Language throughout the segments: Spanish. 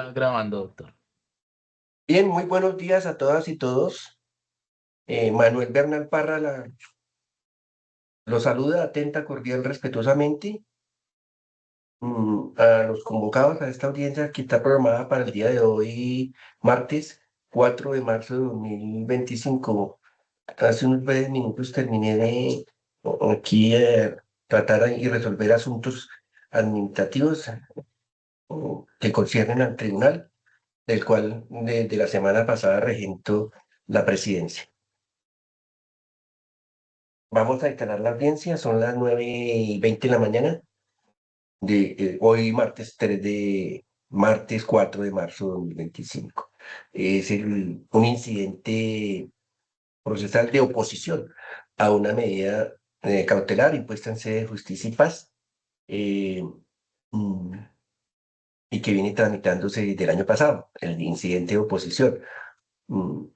está grabando, doctor. Bien, muy buenos días a todas y todos. Manuel Bernal Parra los saluda atenta, cordial, respetuosamente. A los convocados a esta audiencia que está programada para el día de hoy, martes 4 de marzo de 2025. Hace unos breves minutos terminé de aquí tratar y resolver asuntos administrativos que conciernen al tribunal, del cual desde la semana pasada regento la presidencia. Vamos a instalar la audiencia, son las 9:20 de la mañana de hoy, martes 4 de marzo de 2025. Es un incidente procesal de oposición a una medida cautelar impuesta en sede de Justicia y Paz, eh, mm, y que viene tramitándose desde el año pasado, el incidente de oposición. Mm,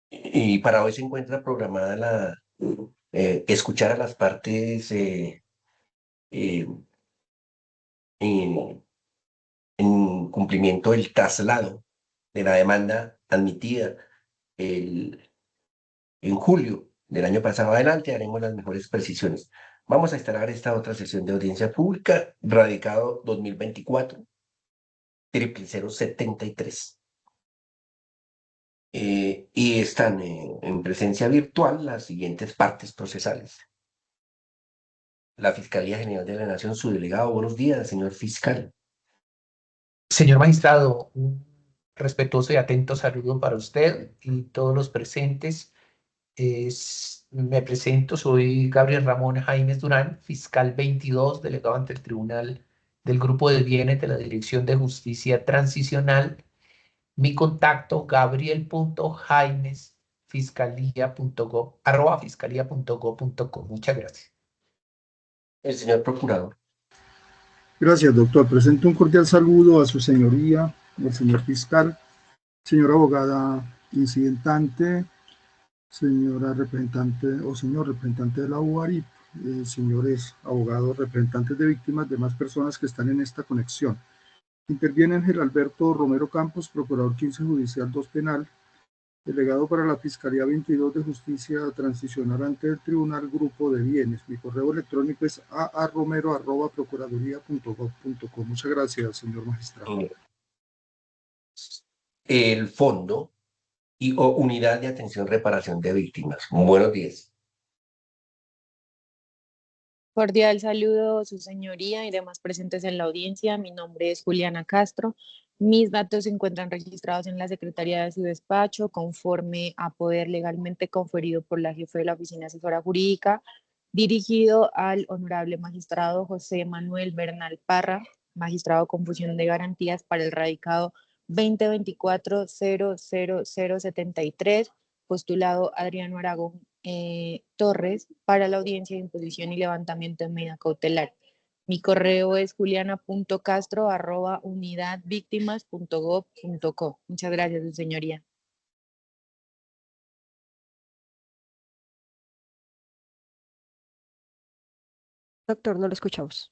Y para hoy se encuentra programada escuchar a las partes eh, en, en cumplimiento del traslado de la demanda admitida el- en julio del año pasado. Adelante haremos las mejores precisiones. Vamos a instalar esta otra sesión de audiencia pública, radicado 2024, 0073. Y están en presencia virtual las siguientes partes procesales. La Fiscalía General de la Nación, su delegado. Buenos días, señor fiscal. Señor magistrado, un respetuoso y atento saludo para usted y todos los presentes. Me presento, soy Gabriel Ramón Jaimes Durán, fiscal 22, delegado ante el Tribunal del Grupo de Bienes de la Dirección de Justicia Transicional. Mi contacto, gabriel.jaimes, fiscalía.gov.co. Muchas gracias. El señor procurador. Gracias, doctor. Presento un cordial saludo a su señoría, el señor fiscal, señora abogada incidentante, señora representante o señor representante de la UARI, señores abogados representantes de víctimas, demás personas que están en esta conexión. Interviene Ángel Alberto Romero Campos, procurador 15 judicial 2 penal, delegado para la Fiscalía 22 de Justicia Transicional ante el Tribunal Grupo de Bienes. Mi correo electrónico es aaromero@procuraduría.gov.co. Muchas gracias, señor magistrado. El Fondo o Unidad de Atención Reparación de Víctimas. Buenos días. Cordial saludo, su señoría y demás presentes en la audiencia. Mi nombre es Juliana Castro. Mis datos se encuentran registrados en la Secretaría de su despacho conforme a poder legalmente conferido por la jefe de la Oficina Asesora Jurídica, dirigido al honorable magistrado José Manuel Bernal Parra, magistrado con función de garantías para el radicado 2024-00073, postulado Adriano Aragón Torres, para la audiencia de imposición y levantamiento de medida cautelar. Mi correo es juliana.castro@unidadvictimas.gov.co. Muchas gracias, su señoría. Doctor, no lo escuchamos.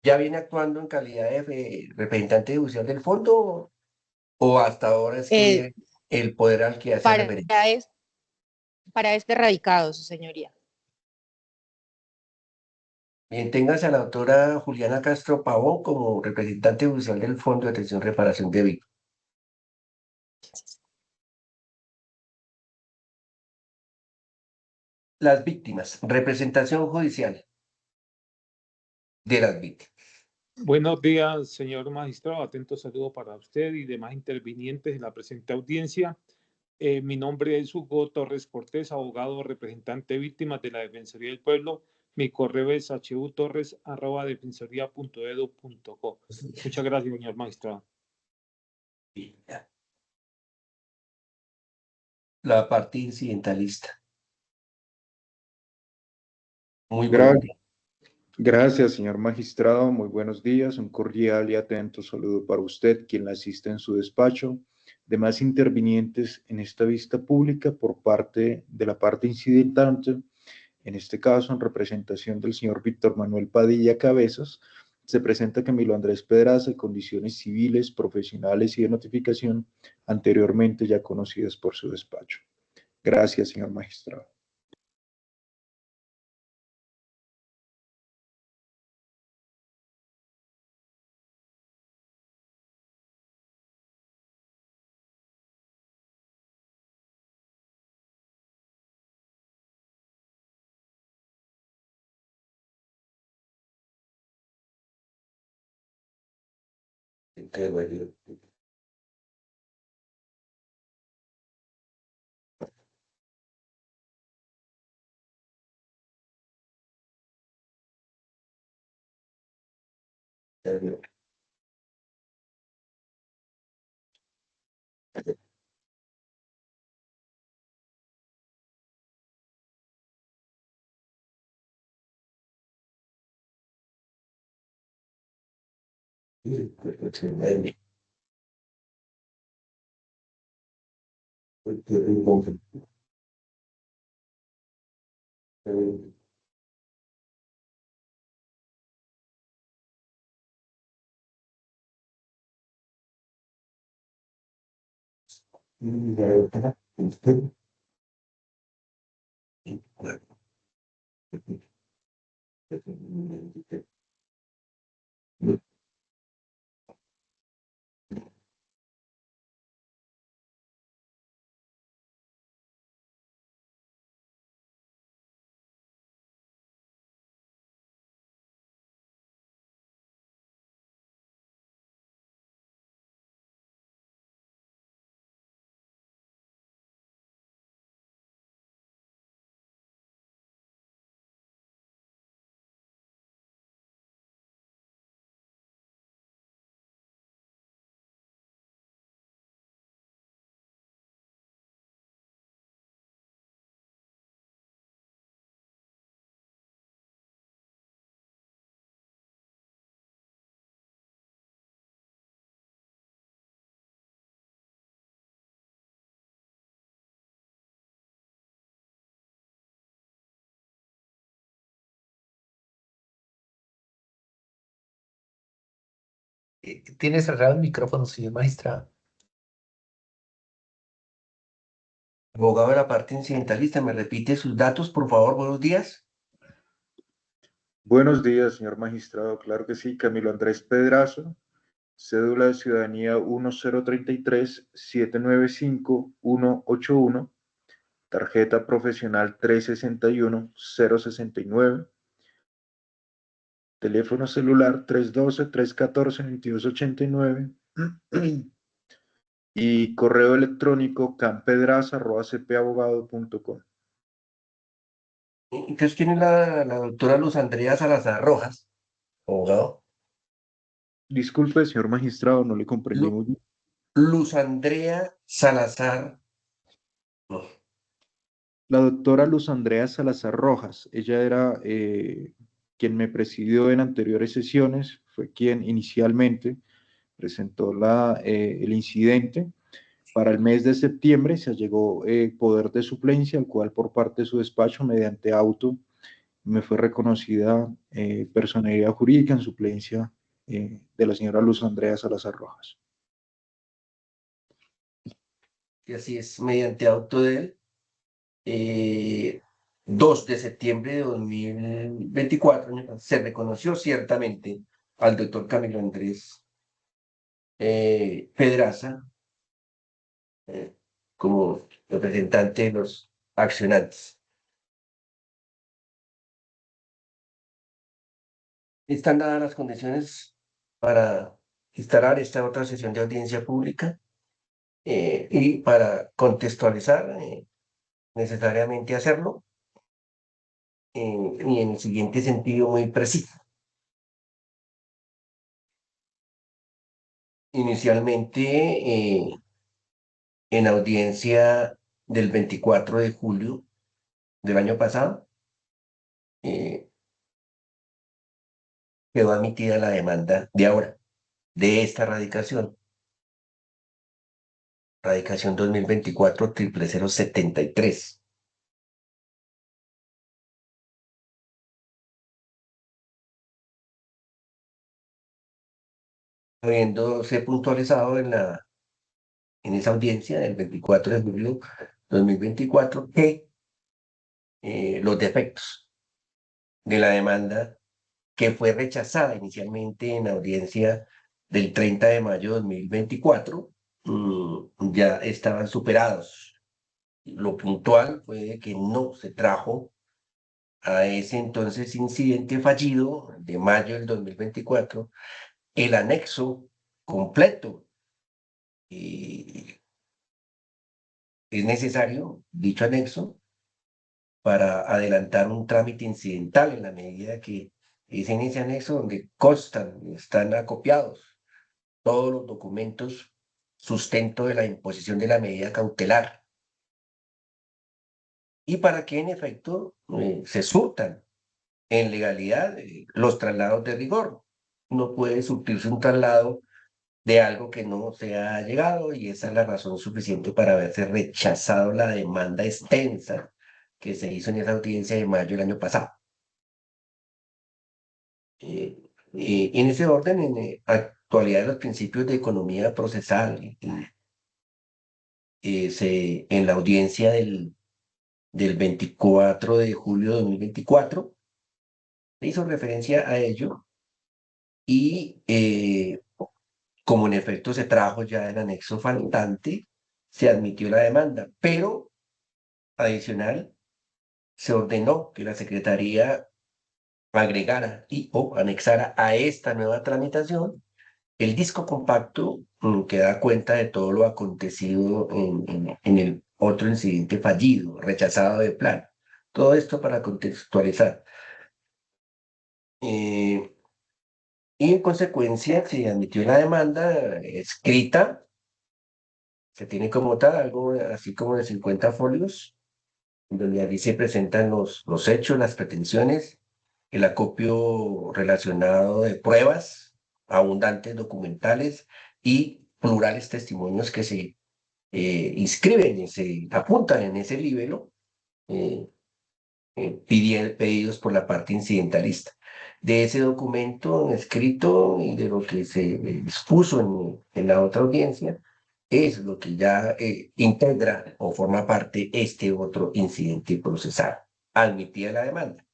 ¿Ya viene actuando en calidad de representante judicial del fondo o hasta ahora es que el poder al que hace referencia? Para este radicado, su señoría. Bien, téngase a la doctora Juliana Castro Pavón como representante judicial del Fondo de Atención y Reparación de Víctimas. Las víctimas, representación judicial de las víctimas. Buenos días, señor magistrado. Atento saludo para usted y demás intervinientes de la presente audiencia. Mi nombre es Hugo Torres Cortés, abogado representante de víctimas de la Defensoría del Pueblo. Mi correo es hutorres@defensoría.edu.co. Muchas gracias, señor magistrado. La parte incidentalista. Muy Gra- buenos días. Gracias, señor magistrado. Muy buenos días. Un cordial y atento saludo para usted, quien la asiste en su despacho, demás intervinientes en esta vista pública por parte de la parte incidentante En este caso, en representación del señor Víctor Manuel Padilla Cabezas, se presenta Camilo Andrés Pedraza en condiciones civiles, profesionales y de notificación anteriormente ya conocidas por su despacho. Gracias, señor magistrado. Tiene cerrado el micrófono, señor magistrado. Abogado de la parte incidentalista, ¿me repite sus datos, por favor? Buenos días. Buenos días, señor magistrado. Claro que sí, Camilo Andrés Pedraza, cédula de ciudadanía 1033-795-181, tarjeta profesional 361-069, teléfono celular 312-314-2289 y correo electrónico campedraza@cpabogado.com. Entonces, ¿quién es la doctora Luz Andrea Salazar Rojas? Abogado. Disculpe, señor magistrado, no le comprendí muy bien. Luz Andrea Salazar. No. La doctora Luz Andrea Salazar Rojas, ella era quien me presidió en anteriores sesiones, fue quien inicialmente presentó el incidente. Para el mes de septiembre se allegó poder de suplencia, al cual por parte de su despacho, mediante auto, me fue reconocida personalidad jurídica en suplencia de la señora Luz Andrea Salazar Rojas. Y así es, mediante auto de él. 2 de septiembre de 2024, se reconoció ciertamente al doctor Camilo Andrés Pedraza como representante de los accionantes. Están dadas las condiciones para instalar esta otra sesión de audiencia pública y para contextualizar necesariamente hacerlo y en el siguiente sentido muy preciso. Inicialmente, en audiencia del 24 de julio del año pasado, eh, quedó admitida la demanda de ahora, de esta radicación 2024 00073. habiéndose puntualizado en esa audiencia del 24 de julio de 2024 que los defectos de la demanda que fue rechazada inicialmente en la audiencia del 30 de mayo de 2024, ya estaban superados. Lo puntual fue de que no se trajo a ese entonces incidente fallido de mayo del 2024 el anexo completo. Es necesario dicho anexo para adelantar un trámite incidental en la medida que es en ese anexo donde están acopiados todos los documentos sustento de la imposición de la medida cautelar y para que en efecto se surtan en legalidad los traslados de rigor. No puede surtirse un traslado de algo que no se ha llegado y esa es la razón suficiente para haberse rechazado la demanda extensa que se hizo en esa audiencia de mayo del año pasado. En ese orden, en actualidad de los principios de economía procesal, en la audiencia del 24 de julio de 2024, se hizo referencia a ello y como en efecto se trajo ya el anexo faltante, se admitió la demanda, pero adicional se ordenó que la Secretaría agregara y o anexara a esta nueva tramitación el disco compacto que da cuenta de todo lo acontecido en el otro incidente fallido, rechazado de plan. Todo esto para contextualizar. Y en consecuencia se admitió la demanda escrita, se tiene como tal algo así como de 50 folios, donde allí se presentan los hechos, las pretensiones, el acopio relacionado de pruebas, abundantes documentales y plurales testimonios que se inscriben y se apuntan en ese libelo pedidos por la parte incidentalista. De ese documento escrito y de lo que se expuso en la otra audiencia, es lo que ya integra o forma parte este otro incidente procesal. Admitida la demanda.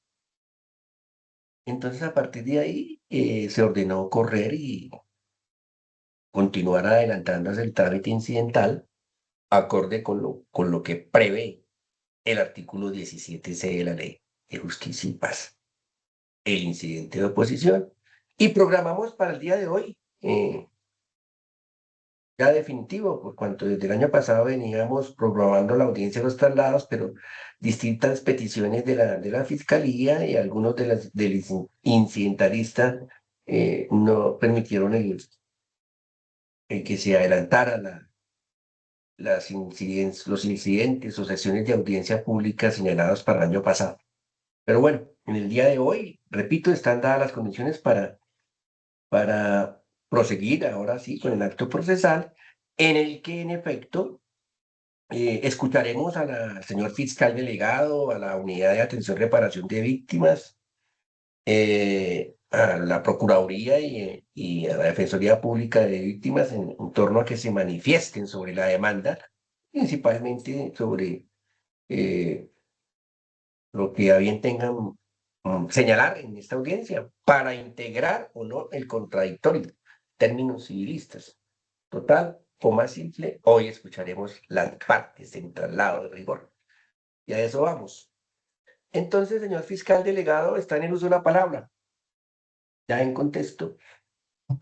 Entonces, a partir de ahí, se ordenó correr y continuar adelantándose el trámite incidental, acorde con lo que prevé el artículo 17C de la Ley de Justicia y Paz, el incidente de oposición, y programamos para el día de hoy, ya definitivo, por cuanto desde el año pasado veníamos programando la audiencia de los traslados, pero distintas peticiones de la Fiscalía y algunos del incidentalista no permitieron el que se adelantara los incidentes o sesiones de audiencia pública señalados para el año pasado. Pero bueno, en el día de hoy, repito, están dadas las condiciones para proseguir ahora sí con el acto procesal, en el que en efecto escucharemos al señor fiscal delegado, a la Unidad de Atención y Reparación de Víctimas, a la Procuraduría y a la Defensoría Pública de Víctimas en torno a que se manifiesten sobre la demanda, principalmente sobre lo que a bien tengan señalar en esta audiencia para integrar o no el contradictorio, términos civilistas. Total o más simple, hoy escucharemos las partes en traslado de rigor. Y a eso vamos. Entonces, señor fiscal delegado, está en el uso de la palabra. Ya en contexto, el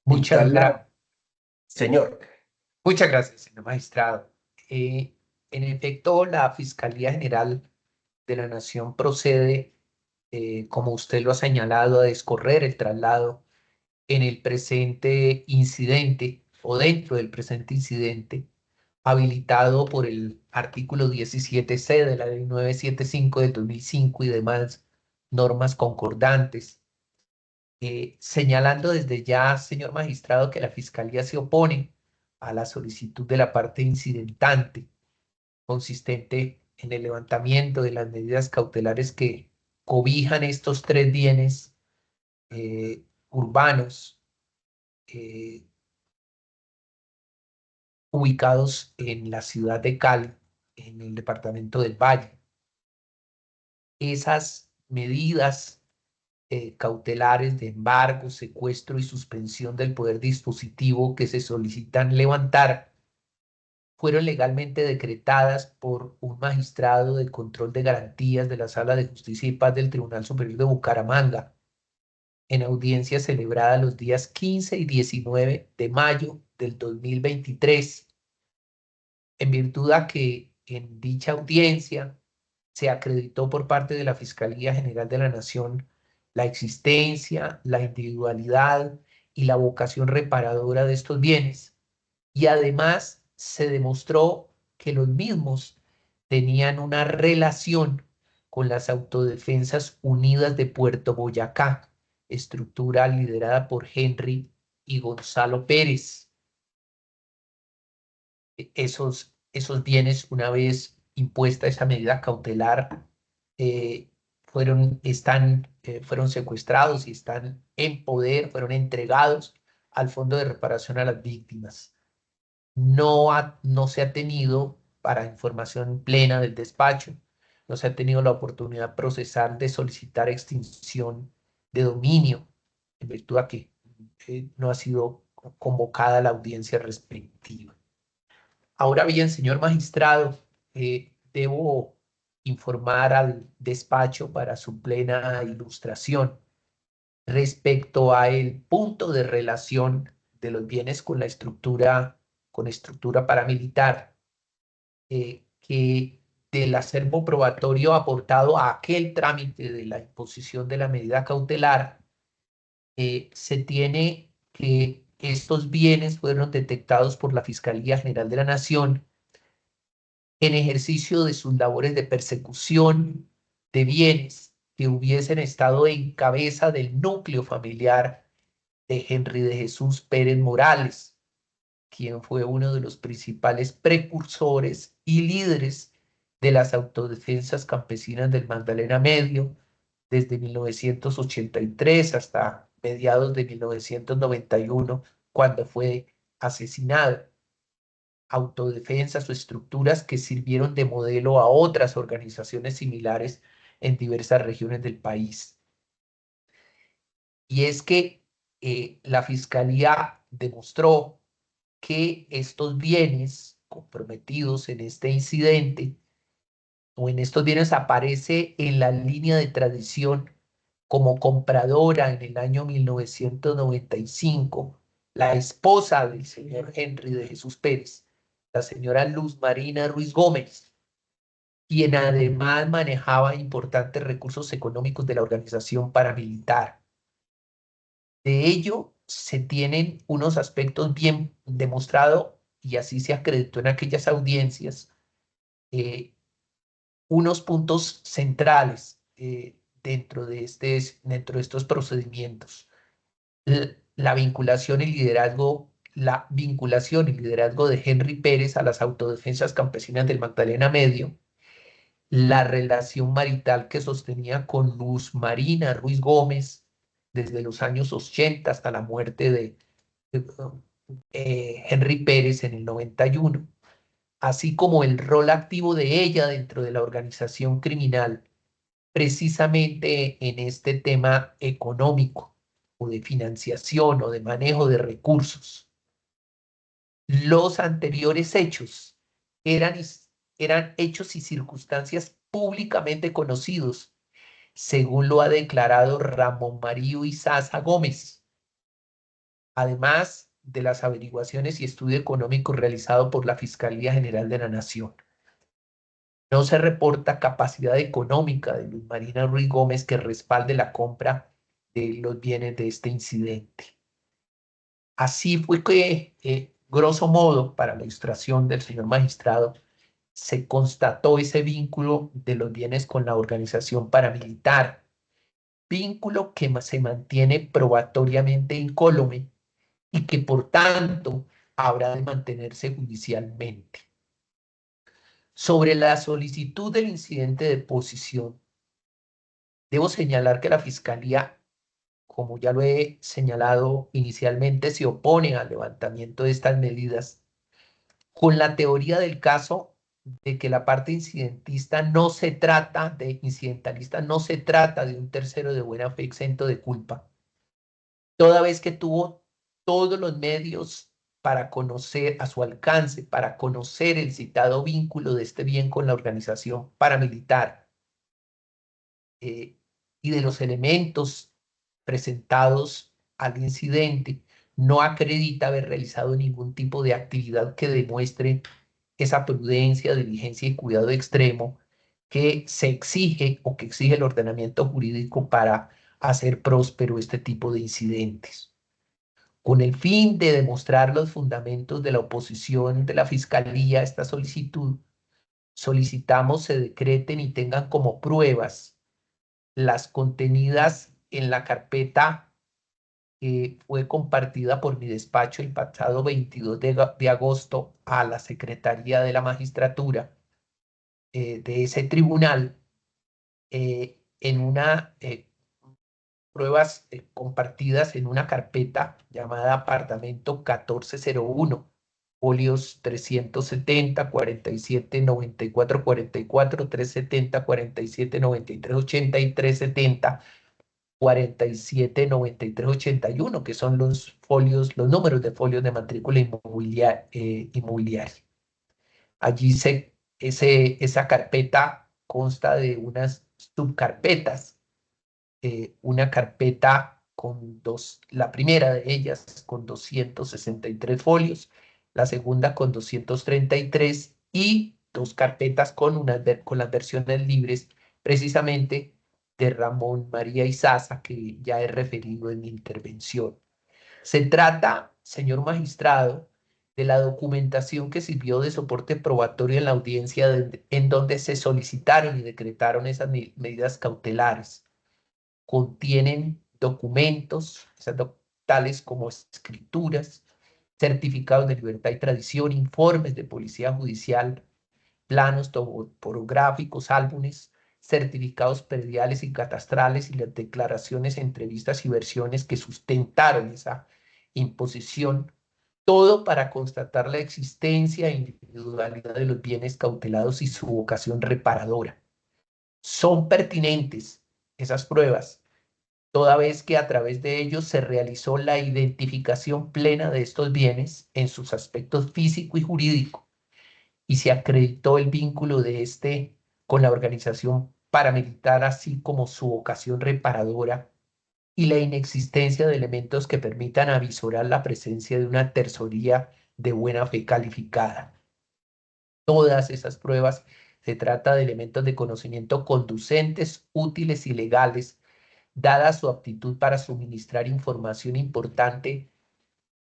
Muchas traslado. gracias. Señor, Muchas gracias, señor magistrado. En efecto, la Fiscalía General de la Nación procede, como usted lo ha señalado, a descorrer el traslado en el presente incidente o dentro del presente incidente, habilitado por el artículo 17C de la Ley 975 de 2005 y demás normas concordantes, señalando desde ya, señor magistrado, que la Fiscalía se opone a la solicitud de la parte incidentante, consistente en el levantamiento de las medidas cautelares que cobijan estos tres bienes urbanos eh, ubicados en la ciudad de Cali, en el departamento del Valle. Esas medidas cautelares de embargo, secuestro y suspensión del poder dispositivo que se solicitan levantar fueron legalmente decretadas por un magistrado de control de garantías de la Sala de Justicia y Paz del Tribunal Superior de Bucaramanga, en audiencia celebrada los días 15 y 19 de mayo del 2023, en virtud a que en dicha audiencia se acreditó por parte de la Fiscalía General de la Nación la existencia, la individualidad y la vocación reparadora de estos bienes, y además se demostró que los mismos tenían una relación con las Autodefensas Unidas de Puerto Boyacá, estructura liderada por Henry y Gonzalo Pérez. Esos bienes, una vez impuesta esa medida cautelar, fueron secuestrados y están en poder, fueron entregados al Fondo de Reparación a las Víctimas. No se ha tenido, para información plena del despacho, no se ha tenido la oportunidad procesal de solicitar extinción de dominio, en virtud a que no ha sido convocada la audiencia respectiva. Ahora bien, señor magistrado, debo informar al despacho para su plena ilustración respecto a el punto de relación de los bienes con estructura paramilitar, que del acervo probatorio aportado a aquel trámite de la imposición de la medida cautelar, se tiene que estos bienes fueron detectados por la Fiscalía General de la Nación en ejercicio de sus labores de persecución de bienes que hubiesen estado en cabeza del núcleo familiar de Henry de Jesús Pérez Morales, quien fue uno de los principales precursores y líderes de las autodefensas campesinas del Magdalena Medio desde 1983 hasta mediados de 1991, cuando fue asesinado. Autodefensas o estructuras que sirvieron de modelo a otras organizaciones similares en diversas regiones del país. Y es que la Fiscalía demostró que estos bienes comprometidos en este incidente o en estos bienes aparece en la línea de tradición como compradora en el año 1995 la esposa del señor Henry de Jesús Pérez, la señora Luz Marina Ruiz Gómez, quien además manejaba importantes recursos económicos de la organización paramilitar. De ello se tienen unos aspectos bien demostrados, y así se acreditó en aquellas audiencias, unos puntos centrales dentro de estos procedimientos. La vinculación y liderazgo de Henry Pérez a las autodefensas campesinas del Magdalena Medio, la relación marital que sostenía con Luz Marina Ruiz Gómez desde los años 80 hasta la muerte de Henry Pérez en el 91, así como el rol activo de ella dentro de la organización criminal, precisamente en este tema económico o de financiación o de manejo de recursos. Los anteriores hechos eran hechos y circunstancias públicamente conocidos, según lo ha declarado Ramón Mario Izaza Gómez, además de las averiguaciones y estudio económico realizado por la Fiscalía General de la Nación. No se reporta capacidad económica de Luz Marina Ruiz Gómez que respalde la compra de los bienes de este incidente. Así fue que, grosso modo, para la ilustración del señor magistrado, se constató ese vínculo de los bienes con la organización paramilitar, vínculo que se mantiene probatoriamente incólume y que por tanto habrá de mantenerse judicialmente. Sobre la solicitud del incidente de posición, debo señalar que la Fiscalía como ya lo he señalado inicialmente, se opone al levantamiento de estas medidas con la teoría del caso de que la parte incidentalista no se trata de un tercero de buena fe exento de culpa, toda vez que tuvo todos los medios para conocer a su alcance, para conocer el citado vínculo de este bien con la organización paramilitar y de los elementos presentados al incidente, no acredita haber realizado ningún tipo de actividad que demuestre esa prudencia, diligencia y cuidado extremo que se exige o que exige el ordenamiento jurídico para hacer próspero este tipo de incidentes. Con el fin de demostrar los fundamentos de la oposición de la Fiscalía a esta solicitud, solicitamos se decreten y tengan como pruebas las contenidas en la carpeta que fue compartida por mi despacho el pasado 22 de agosto a la Secretaría de la Magistratura de ese tribunal en una pruebas compartidas en una carpeta llamada Apartamento 1401, folios 370, 47, 94, 44, 370, 47, 93, 80 y 370, 47, 93, 81, que son los folios, los números de folios de matrícula inmobiliaria. Allí esa carpeta consta de unas subcarpetas, una carpeta con la primera de ellas con 263 folios, la segunda con 233 y dos carpetas con las versiones libres, precisamente de Ramón María Izaza, que ya he referido en mi intervención. Se trata, señor magistrado, de la documentación que sirvió de soporte probatorio en la audiencia en donde se solicitaron y decretaron esas medidas cautelares. Contienen documentos, tales como escrituras, certificados de libertad y tradición, informes de policía judicial, planos topográficos, álbumes, certificados prediales y catastrales y las declaraciones, entrevistas y versiones que sustentaron esa imposición, todo para constatar la existencia e individualidad de los bienes cautelados y su vocación reparadora. Son pertinentes esas pruebas, toda vez que a través de ellos se realizó la identificación plena de estos bienes en sus aspectos físico y jurídico, y se acreditó el vínculo de este con la organización paramilitar, así como su vocación reparadora y la inexistencia de elementos que permitan avisorar la presencia de una tercería de buena fe calificada. Todas esas pruebas se trata de elementos de conocimiento conducentes, útiles y legales, dada su aptitud para suministrar información importante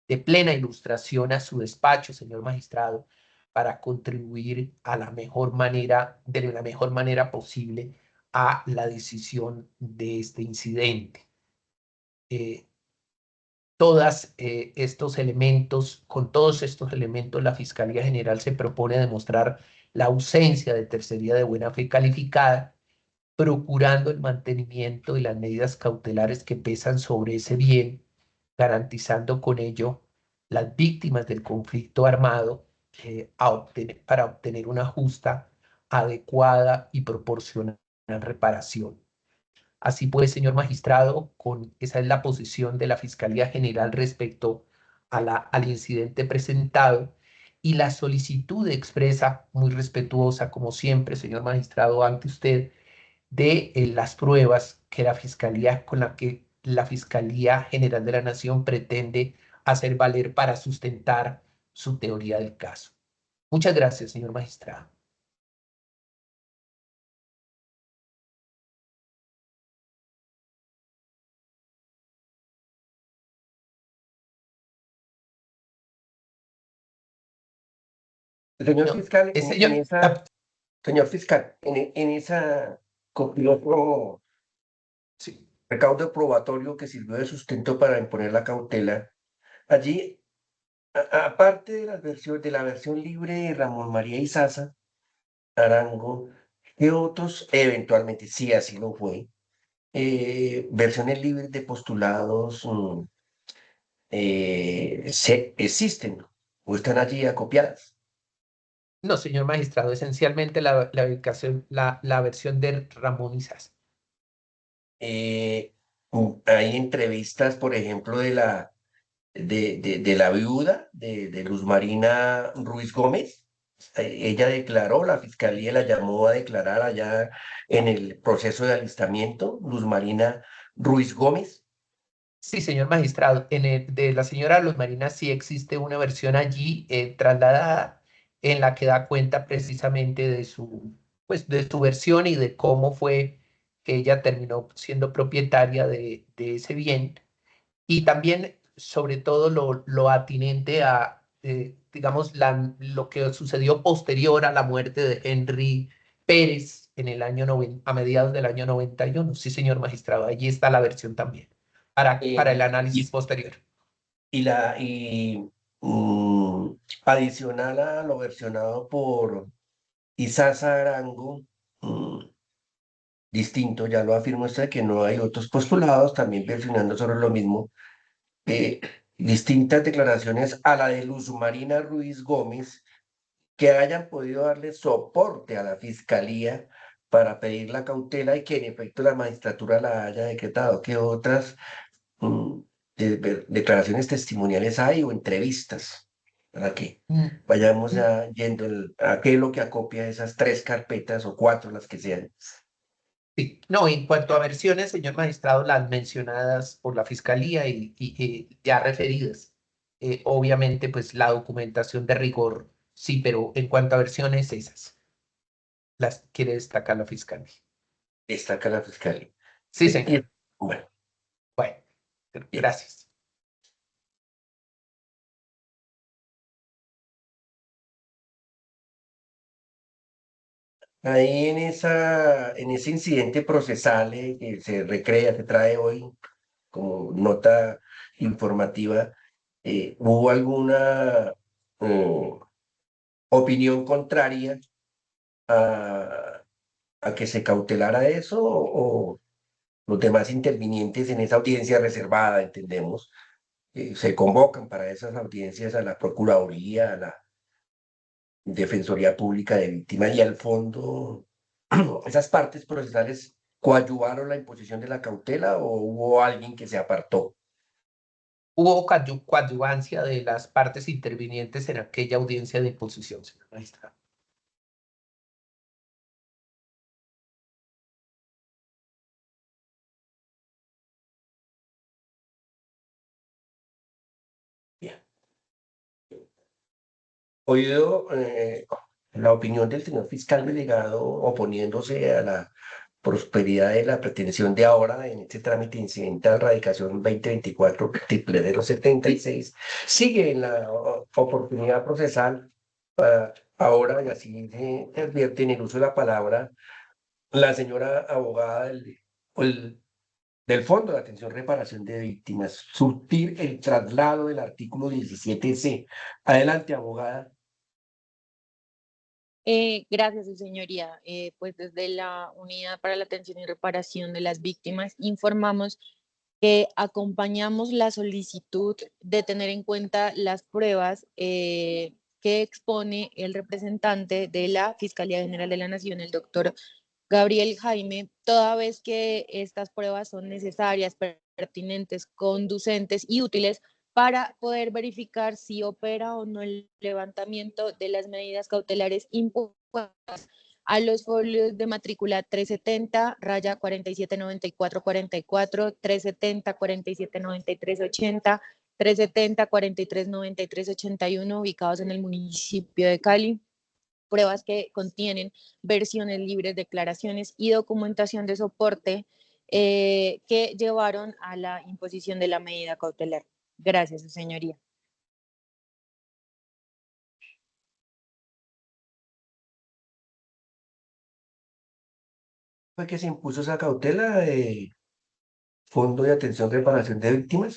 de plena ilustración a su despacho, señor magistrado, para contribuir a la mejor manera, de la mejor manera posible a la decisión de este incidente. Con todos estos elementos, la Fiscalía General se propone demostrar la ausencia de tercería de buena fe calificada, procurando el mantenimiento de las medidas cautelares que pesan sobre ese bien, garantizando con ello las víctimas del conflicto armado para obtener una justa, adecuada y proporcional reparación. Así pues, señor magistrado, esa es la posición de la Fiscalía General respecto al incidente presentado y la solicitud expresa, muy respetuosa, como siempre, señor magistrado, ante usted, de las pruebas que con la que la Fiscalía General de la Nación pretende hacer valer para sustentar su teoría del caso. Muchas gracias, señor magistrado. Señor No, fiscal, señor fiscal, en esa copió sí, recaudo probatorio que sirvió de sustento para imponer la cautela. Allí, aparte de de la versión libre de Ramón María Izaza Arango, ¿qué otros eventualmente, sí, así lo fue, versiones libres de postulados existen o están allí acopiadas. No, señor magistrado, esencialmente la versión de Ramón Isas. Hay entrevistas, por ejemplo, de la viuda de Luz Marina Ruiz Gómez. Ella declaró, la fiscalía la llamó a declarar allá en el proceso de alistamiento, Luz Marina Ruiz Gómez. Sí, señor magistrado, de la señora Luz Marina sí existe una versión allí trasladada en la que da cuenta precisamente pues, de su versión y de cómo fue que ella terminó siendo propietaria de ese bien. Y también, sobre todo, lo atinente a, digamos, lo que sucedió posterior a la muerte de Henry Pérez en el año a mediados del año 91. Sí, señor magistrado, allí está la versión también, para el análisis Y, posterior. y adicional a lo versionado por Isaza Arango, mm, distinto, ya lo afirmó usted, que no hay otros postulados también versionando sobre lo mismo, eh, distintas declaraciones a la de Luz Marina Ruiz Gómez que hayan podido darle soporte a la fiscalía para pedir la cautela y que en efecto la magistratura la haya decretado. ¿Qué otras mm, declaraciones testimoniales hay o entrevistas? Para que Mm, vayamos mm, ya yendo a qué es lo que acopia esas 3 carpetas o 4, las que sean. Sí, no, en cuanto a versiones, señor magistrado, las mencionadas por la fiscalía y ya referidas. Obviamente, pues la documentación de rigor, sí, pero en cuanto a versiones, esas las quiere destacar la fiscalía. Destaca la fiscalía. Sí, señor. Bueno, Bueno, bien. gracias. Ahí en ese incidente procesal que se recrea, se trae hoy como nota informativa, ¿hubo alguna eh, opinión contraria a, a que se cautelara eso o los demás intervinientes en esa audiencia reservada, entendemos, se convocan para esas audiencias a la Procuraduría, a la Defensoría Pública de Víctimas y al fondo, esas partes procesales coadyuvaron la imposición de la cautela o hubo alguien que se apartó? Hubo coadyuvancia de las partes intervinientes en aquella audiencia de imposición, señor magistrado. Bien. Oído la opinión del señor fiscal delegado oponiéndose a la prosperidad de la pretensión de ahora en este trámite incidental radicación 2024-76, sigue en la oportunidad procesal para ahora, y así se advierte en el uso de la palabra, la señora abogada del Fondo de Atención y Reparación de Víctimas, surtir el traslado del artículo 17C. Adelante, abogada. Gracias, su señoría. Pues desde la Unidad para la Atención y Reparación de las Víctimas informamos que acompañamos la solicitud de tener en cuenta las pruebas que expone el representante de la Fiscalía General de la Nación, el doctor Gabriel Jaime, toda vez que estas pruebas son necesarias, pertinentes, conducentes y útiles para poder verificar si opera o no el levantamiento de las medidas cautelares impuestas a los folios de matrícula 370, raya 479444, 370, 479380, 370, 439381, ubicados en el municipio de Cali. Pruebas que contienen versiones libres, declaraciones y documentación de soporte que llevaron a la imposición de la medida cautelar. Gracias, su señoría. Fue que se impuso esa cautela de Fondo de Atención y Reparación de Víctimas.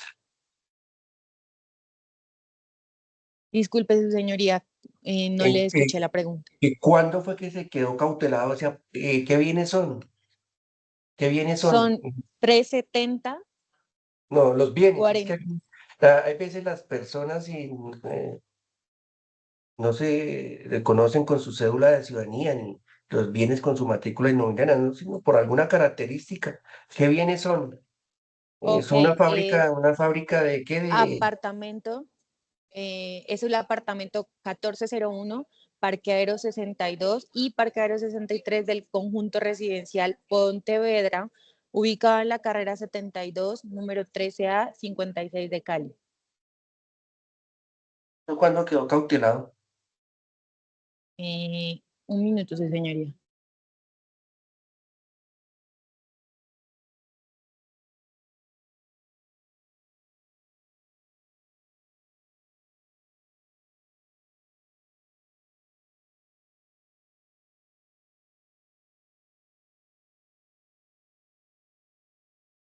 Disculpe, su señoría, no le escuché la pregunta. ¿Y cuándo fue que se quedó cautelado? O sea, ¿qué bienes son? ¿Qué bienes son? Son 370, No, los bienes. Es 40. que hay veces las personas no se reconocen con su cédula de ciudadanía ni los bienes con su matrícula y nominal, no, sino por alguna característica. ¿Qué bienes son? ¿Es Ok, una fábrica de qué? apartamento, es el apartamento 1401, parqueadero 62 y parqueadero 63 del conjunto residencial Pontevedra, ubicado en la carrera 72, número 13A, 56 de Cali. ¿Cuándo quedó cautelado? Un minuto, sí, señoría.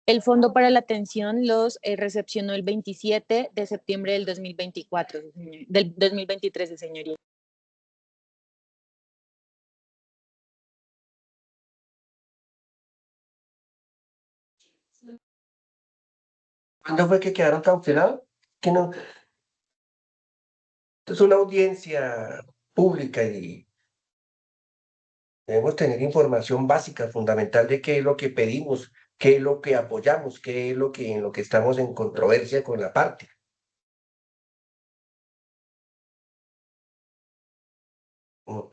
El Fondo para la Atención los recepcionó el 27 de septiembre del 2024, del 2023, señoría. ¿Cuándo fue que quedaron cautelados? Que no, esto es una audiencia pública y debemos tener información básica, fundamental de qué es lo que pedimos, qué es lo que apoyamos, qué es lo que en lo que estamos en controversia con la parte. No,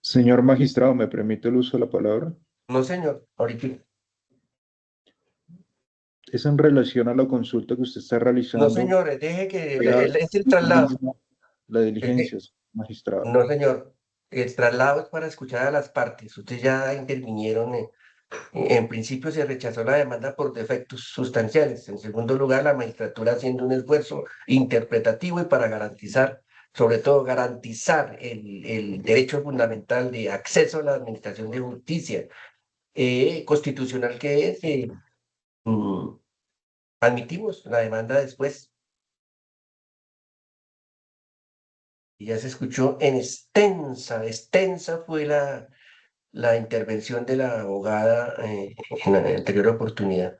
Señor magistrado, ¿me permite el uso de la palabra? no, señor, ahorita. Es en relación a la consulta que usted está No, realizando. señores, deje que La, es el traslado. la Es que- diligencia, magistrado. no, señor, el traslado es para escuchar a las partes. Ustedes ya intervinieron. En principio se rechazó la demanda por defectos sustanciales. En segundo lugar, la magistratura haciendo un esfuerzo interpretativo y para garantizar, sobre todo garantizar el derecho fundamental de acceso a la administración de justicia constitucional que es, mm, admitimos la demanda después. Y ya se escuchó en extensa fue la intervención de la abogada en la anterior oportunidad.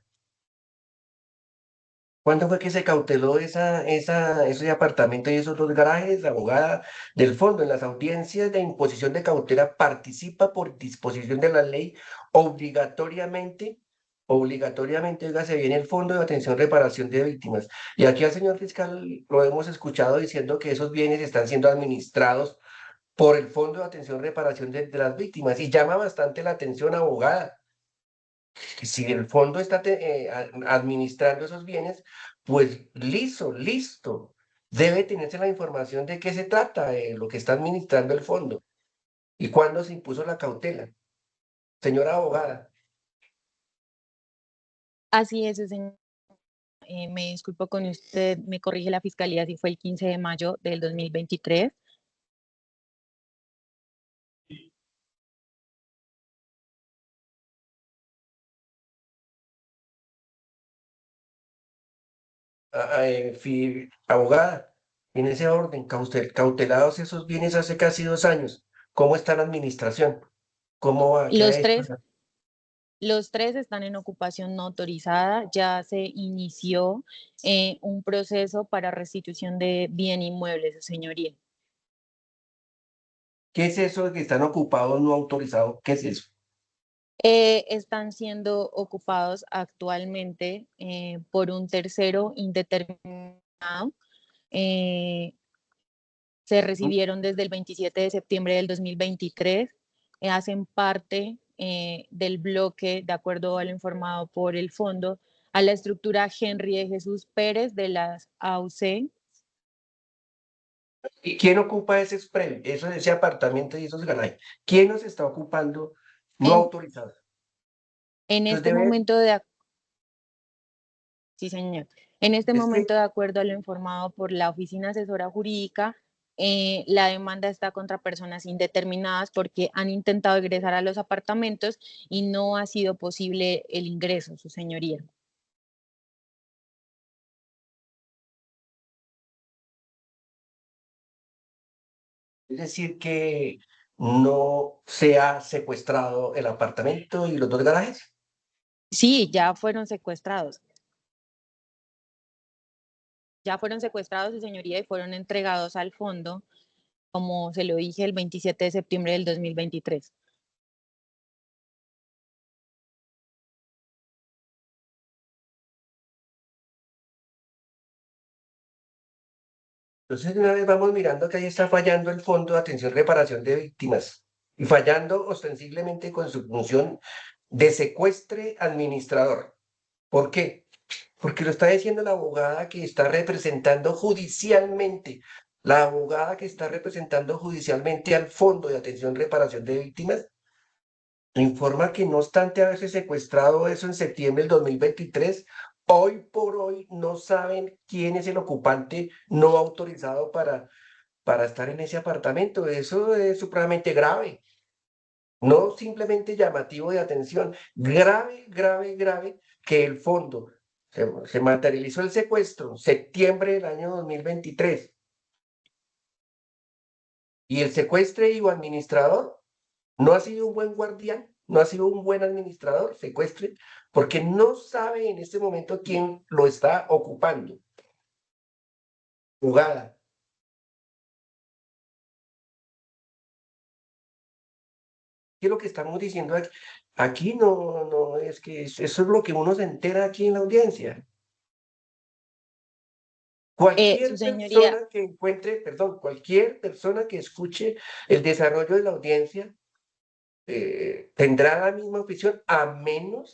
¿Cuándo fue que se cauteló ese apartamento y esos dos garajes? La abogada del fondo en las audiencias de imposición de cautela participa por disposición de la ley obligatoriamente, oiga, se viene el Fondo de Atención Reparación de Víctimas. Y aquí al señor fiscal lo hemos escuchado diciendo que esos bienes están siendo administrados por el Fondo de Atención Reparación de las Víctimas. Y llama bastante la atención, abogada que si el fondo está administrando esos bienes, pues listo. Debe tenerse la información de qué se trata, lo que está administrando el fondo y cuándo se impuso la cautela. Señora abogada, Así es, señor. Me disculpo con usted, me corrige la fiscalía si fue el 15 de mayo del 2023. abogada, en ese orden, cautelados esos bienes hace casi 2 años. ¿Cómo está la administración? ¿Cómo va? ¿Qué ha Los hecho? tres, los tres están en ocupación no autorizada. Ya se inició un proceso para restitución de bien inmueble, su señoría. ¿Qué es eso de que están ocupados no autorizados? ¿Qué es eso? Están siendo ocupados actualmente por un tercero indeterminado. Eh, Se recibieron desde el 27 de septiembre del 2023, hacen parte del bloque, de acuerdo a lo informado por el fondo, a la estructura Henry de Jesús Pérez de las AUC. ¿Y quién ocupa ese apartamento y esos garajes? ¿Quién los está ocupando no En, autorizados? en Entonces este debe, momento, sí, señor. En este es que momento, de acuerdo a lo informado por la Oficina Asesora Jurídica, la demanda está contra personas indeterminadas porque han intentado ingresar a los apartamentos y no ha sido posible el ingreso, su señoría. Es decir, que no se ha secuestrado el apartamento y los dos garajes. Sí, ya fueron secuestrados. Ya fueron secuestrados, su señoría, y fueron entregados al fondo, como se lo dije, el 27 de septiembre del 2023. Entonces, de una vez vamos mirando que ahí está fallando el Fondo de Atención y Reparación de Víctimas y fallando ostensiblemente con su función de secuestre administrador. ¿Por qué? Porque lo está diciendo la abogada que está representando judicialmente, la abogada que está representando judicialmente al Fondo de Atención y Reparación de Víctimas, informa que no obstante haberse secuestrado eso en septiembre del 2023, hoy por hoy no saben quién es el ocupante no autorizado para estar en ese apartamento. Eso es supremamente grave, no simplemente llamativo de atención, grave, grave, grave que el fondo se materializó el secuestro en septiembre del año 2023 y el secuestre o administrador no ha sido un buen guardián, no ha sido un buen administrador, secuestre, porque no sabe en este momento quién lo está ocupando. Jugada. ¿Qué es lo que estamos diciendo aquí? Aquí no es que eso es lo que uno se entera aquí en la audiencia. Su Cualquier señoría, persona que encuentre, perdón, cualquier persona que escuche el desarrollo de la audiencia tendrá la misma opción, a menos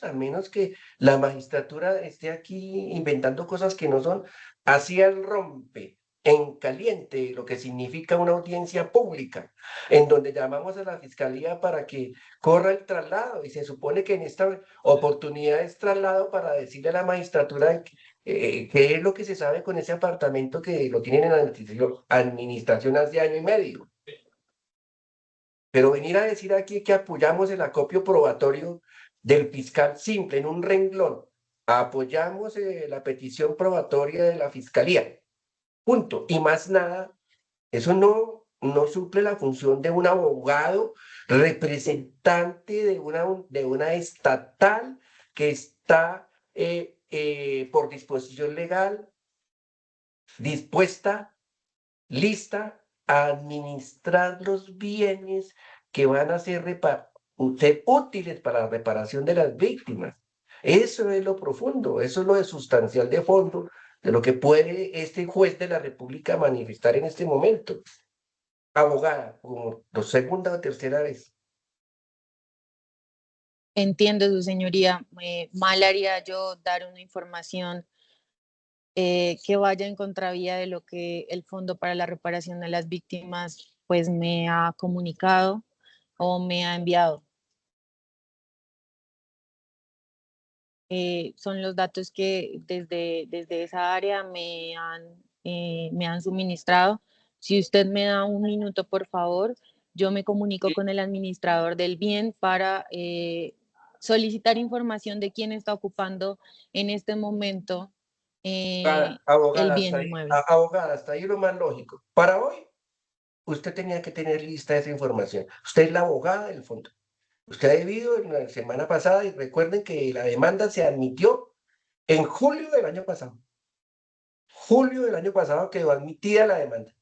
que la magistratura esté aquí inventando cosas que no son, así al rompe, en caliente, lo que significa una audiencia pública, en donde llamamos a la fiscalía para que corra el traslado, y se supone que en esta oportunidad es traslado para decirle a la magistratura qué es lo que se sabe con ese apartamento que lo tienen en administración hace año y medio. Pero venir a decir aquí que apoyamos el acopio probatorio del fiscal simple en un renglón, apoyamos la petición probatoria de la fiscalía, punto, y más nada, eso no suple la función de un abogado representante de una estatal que está por disposición legal dispuesta, lista a administrar los bienes que van a ser útiles para la reparación de las víctimas. Eso es lo profundo, eso es lo de sustancial de fondo de lo que puede este juez de la República manifestar en este momento. Abogada, como segunda o tercera vez. entiendo, su señoría, mal haría yo dar una información que vaya en contravía de lo que el Fondo para la Reparación de las Víctimas pues me ha comunicado o me ha enviado. Son los datos que desde esa área me han suministrado. Si usted me da un minuto, por favor, yo me comunico con el administrador del bien para solicitar información de quién está ocupando en este momento el Abogada, bien hasta ahí, inmueble. abogada, hasta ahí lo más lógico. Para hoy, usted tenía que tener lista esa información. Usted es la abogada del fondo. Usted ha debido en la semana pasada y recuerden que la demanda se admitió en julio del año pasado. Julio del año pasado quedó admitida la demanda.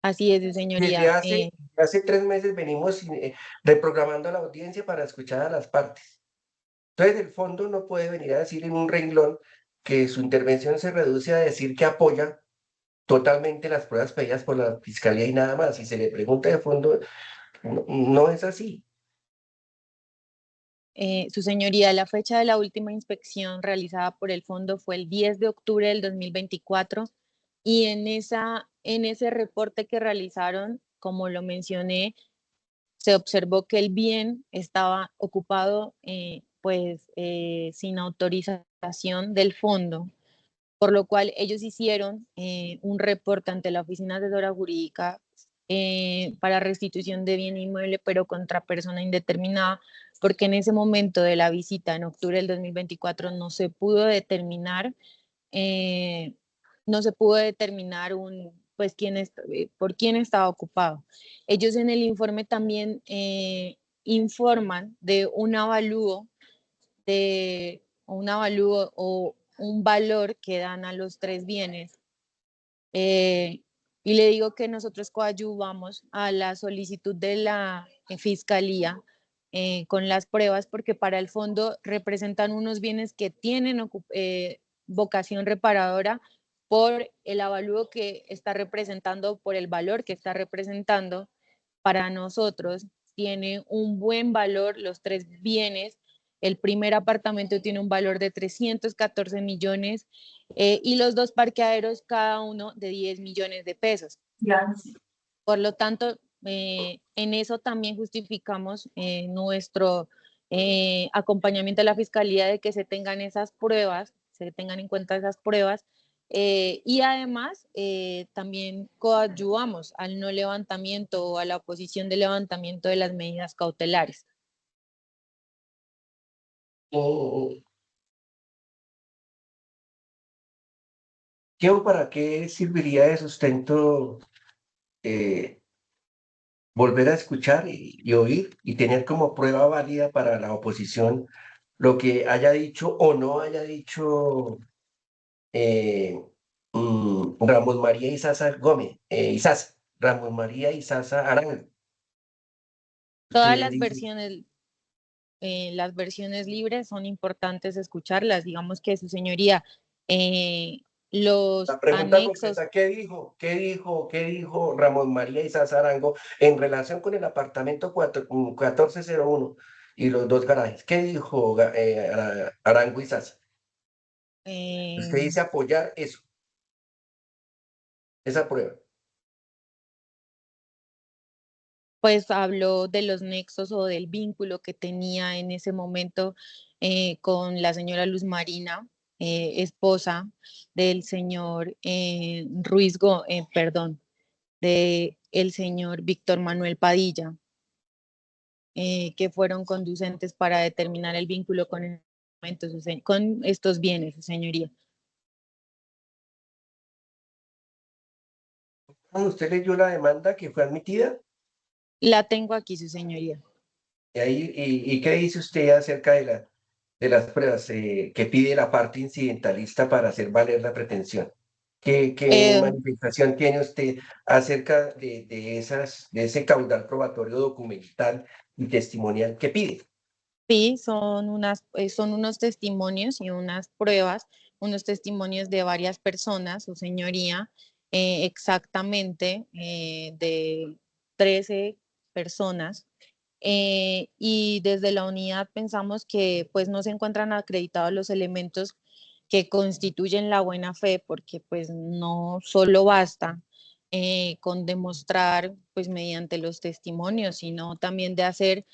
Así es, Desde señoría. hace 3 meses venimos reprogramando la audiencia para escuchar a las partes. Entonces, el fondo no puede venir a decir en un renglón que su intervención se reduce a decir que apoya totalmente las pruebas pedidas por la fiscalía y nada más. Si se le pregunta de fondo, no es así. Su señoría, la fecha de la última inspección realizada por el fondo fue el 10 de octubre del 2024 y en ese reporte que realizaron, como lo mencioné, se observó que el bien estaba ocupado sin autorización del fondo, por lo cual ellos hicieron un reporte ante la Oficina Asesora Jurídica para restitución de bien inmueble, pero contra persona indeterminada, porque en ese momento de la visita, en octubre del 2024, no se pudo determinar pues por quién estaba ocupado. Ellos en el informe también informan de un avalúo o un valor que dan a los 3 bienes. Y le digo que nosotros coadyuvamos a la solicitud de la Fiscalía con las pruebas, porque para el fondo representan unos bienes que tienen vocación reparadora por el avalúo que está representando, por el valor que está representando. Para nosotros tiene un buen valor los 3 bienes. El primer apartamento tiene un valor de 314 millones y los 2 parqueaderos cada uno de 10 millones de pesos. Por lo tanto, en eso también justificamos nuestro acompañamiento a la Fiscalía de que se tengan esas pruebas, se tengan en cuenta esas pruebas y además también coadyuvamos al no levantamiento o a la oposición de levantamiento de las medidas cautelares. ¿Para qué serviría de sustento volver a escuchar y oír y tener como prueba válida para la oposición lo que haya dicho o no haya dicho eh, Ramón María Isaza Gómez, Ramón María Isaza Arango? Todas Usted dice, las versiones libres son importantes escucharlas. Digamos que su señoría, los la pregunta anexos, concreta, ¿qué dijo Ramón María Isaza Arango en relación con el apartamento 1401 y los 2 garajes? ¿Qué dijo Arango Isaza? Usted dice apoyar eso, esa prueba. pues habló de los nexos o del vínculo que tenía en ese momento con la señora Luz Marina, esposa del señor de el señor Víctor Manuel Padilla, que fueron conducentes para determinar el vínculo con estos bienes, su señoría. ¿Usted leyó la demanda que fue admitida? La tengo aquí, su señoría. ¿Y qué dice usted acerca de las pruebas que pide la parte incidentalista para hacer valer la pretensión? ¿Qué Eh, manifestación tiene usted acerca de ese caudal probatorio documental y testimonial que pide? Sí, son unos testimonios y unas pruebas, unos testimonios de varias personas, su señoría, exactamente de 13 personas. Y desde la unidad pensamos que pues no se encuentran acreditados los elementos que constituyen la buena fe, porque pues no solo basta con demostrar pues mediante los testimonios, sino también de hacer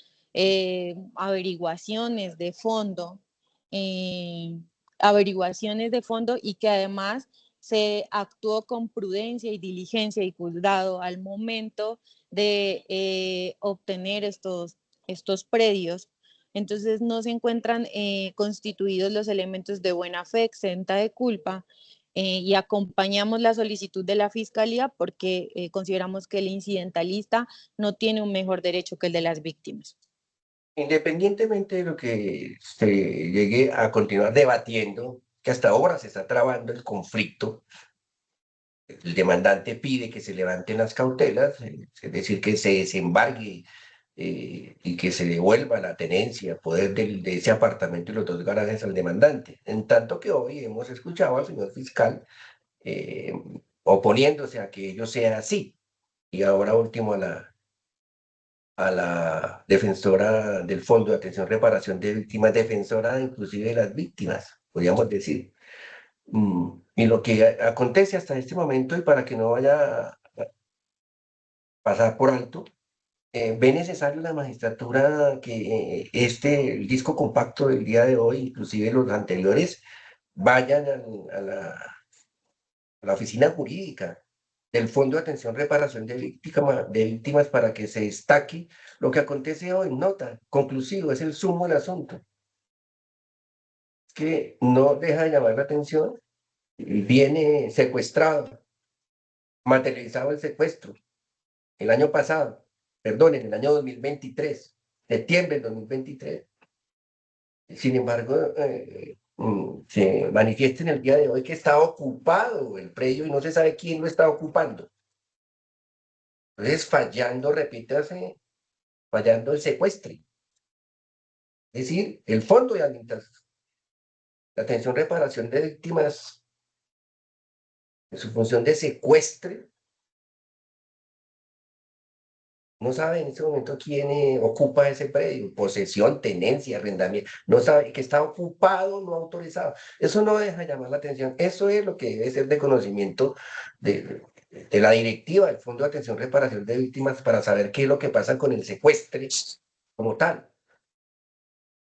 averiguaciones eh, de fondo y que además se actuó con prudencia y diligencia y cuidado al momento de obtener estos predios. Entonces no se encuentran constituidos los elementos de buena fe exenta de culpa y acompañamos la solicitud de la Fiscalía porque consideramos que el incidentalista no tiene un mejor derecho que el de las víctimas. Independientemente de lo que se llegue a continuar debatiendo, que hasta ahora se está trabando el conflicto, el demandante pide que se levanten las cautelas, es decir, que se desembargue y que se devuelva la tenencia, poder de ese apartamento y los 2 garajes al demandante. En tanto que hoy hemos escuchado al señor fiscal eh, oponiéndose a que ello sea así. Y ahora último a la defensora del Fondo de Atención y Reparación de Víctimas, defensora inclusive de las víctimas, podríamos decir. Y lo que acontece hasta este momento, y para que no vaya a pasar por alto, ve necesario la magistratura que el disco compacto del día de hoy, inclusive los anteriores, vayan a la oficina jurídica del Fondo de Atención y Reparación de Víctimas para que se destaque lo que acontece hoy. Nota, conclusivo, es el sumo del asunto, que no deja de llamar la atención, viene secuestrado materializado el secuestro el año pasado, perdón, en el año 2023, septiembre del 2023. Sin embargo, se manifiesta en el día de hoy que está ocupado el predio y no se sabe quién lo está ocupando. Entonces, fallando, repítase, fallando el secuestro. Es decir, el Fondo de Atención Reparación de Víctimas, en su función de secuestre, no sabe en este momento quién ocupa ese predio, posesión, tenencia, arrendamiento, no sabe que está ocupado, no autorizado. Eso no deja llamar la atención. Eso es lo que debe ser de conocimiento de la directiva del Fondo de Atención y Reparación de Víctimas para saber qué es lo que pasa con el secuestre como tal.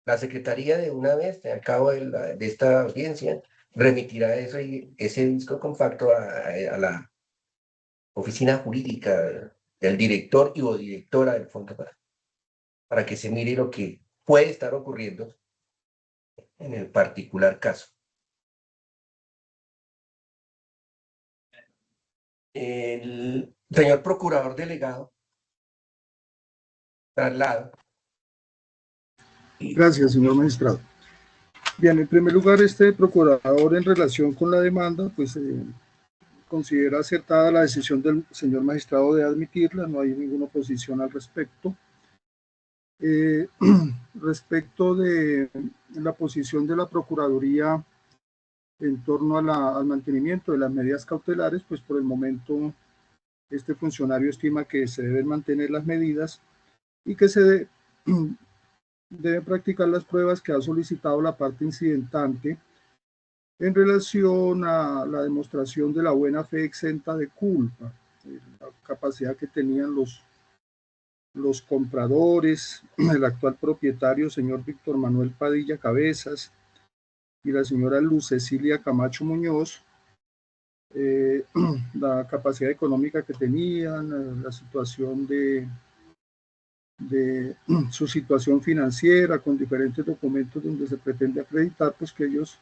La Secretaría de una vez, al cabo de esta audiencia, remitirá eso y ese disco compacto a la oficina jurídica del director y o directora del fondo para que se mire lo que puede estar ocurriendo en el particular caso. El señor procurador delegado, traslado. Gracias, señor magistrado. Bien, en primer lugar, este procurador en relación con la demanda, pues considera acertada la decisión del señor magistrado de admitirla, no hay ninguna oposición al respecto. Respecto de la posición de la Procuraduría en torno al mantenimiento de las medidas cautelares, pues por el momento este funcionario estima que se deben mantener las medidas y que se deben practicar las pruebas que ha solicitado la parte incidentante en relación a la demostración de la buena fe exenta de culpa, la capacidad que tenían los compradores, el actual propietario, señor Víctor Manuel Padilla Cabezas, y la señora Luz Cecilia Camacho Muñoz, la capacidad económica que tenían, la situación de su situación financiera, con diferentes documentos donde se pretende acreditar pues que ellos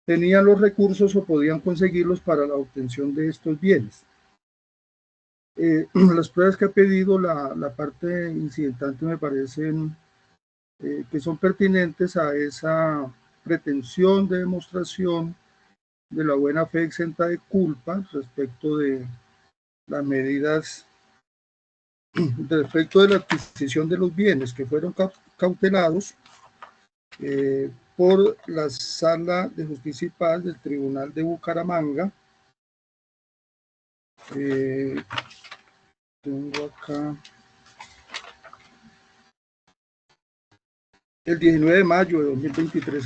tenían los recursos o podían conseguirlos para la obtención de estos bienes. Las pruebas que ha pedido la parte incidentante me parecen que son pertinentes a esa pretensión de demostración de la buena fe exenta de culpa respecto de las medidas, respecto de la adquisición de los bienes que fueron cautelados por la Sala de Justicia y Paz del Tribunal de Bucaramanga. Tengo acá el 19 de mayo de 2023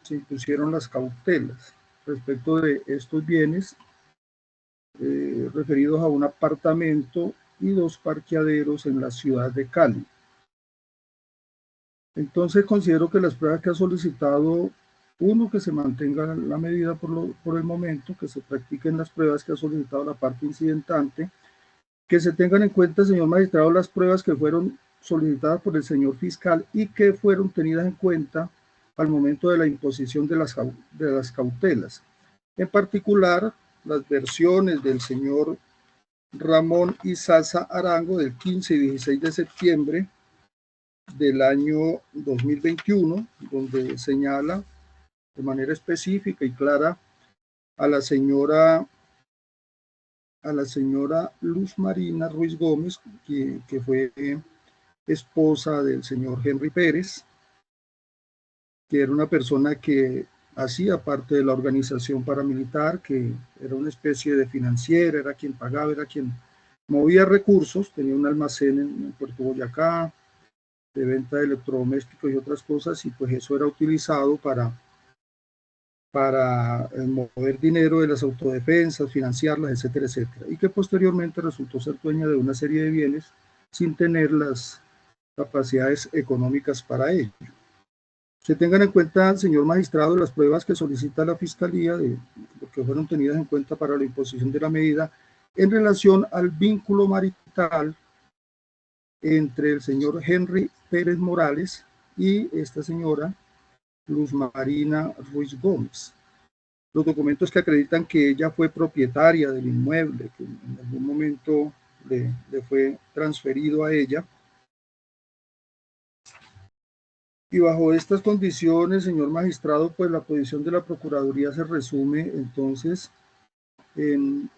se impusieron las cautelas respecto de estos bienes referidos a un apartamento y 2 parqueaderos en la ciudad de Cali. Entonces considero que las pruebas que ha solicitado, uno, que se mantenga la medida por el momento, que se practiquen las pruebas que ha solicitado la parte incidentante, que se tengan en cuenta, señor magistrado, las pruebas que fueron solicitadas por el señor fiscal y que fueron tenidas en cuenta al momento de la imposición de las cautelas. En particular, las versiones del señor Ramón Izaza Arango del 15 y 16 de septiembre del año 2021, donde señala de manera específica y clara a la señora Luz Marina Ruiz Gómez, que fue esposa del señor Henry Pérez, que era una persona que hacía parte de la organización paramilitar, que era una especie de financiera, era quien pagaba, era quien movía recursos, tenía un almacén en Puerto Boyacá, de venta de electrodomésticos y otras cosas, y pues eso era utilizado para mover dinero de las autodefensas, financiarlas, etcétera, etcétera, y que posteriormente resultó ser dueña de una serie de bienes sin tener las capacidades económicas para ello. Se tengan en cuenta, señor magistrado, las pruebas que solicita la Fiscalía, de lo que fueron tenidas en cuenta para la imposición de la medida en relación al vínculo marital entre el señor Henry Pérez Morales y esta señora Luz Marina Ruiz Gómez. los documentos que acreditan que ella fue propietaria del inmueble, que en algún momento le fue transferido a ella. Y bajo estas condiciones, señor magistrado, pues la posición de la Procuraduría se resume entonces en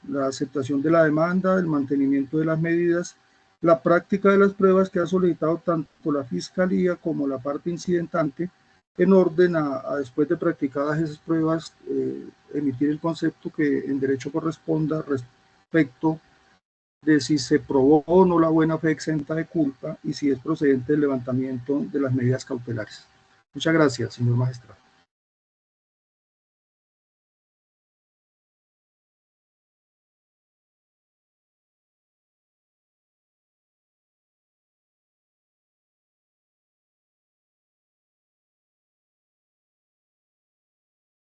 la aceptación de la demanda, el mantenimiento de las medidas, la práctica de las pruebas que ha solicitado tanto la Fiscalía como la parte incidentante, en orden a después de practicadas esas pruebas, emitir el concepto que en derecho corresponda respecto de si se probó o no la buena fe exenta de culpa y si es procedente el levantamiento de las medidas cautelares. Muchas gracias, señor magistrado.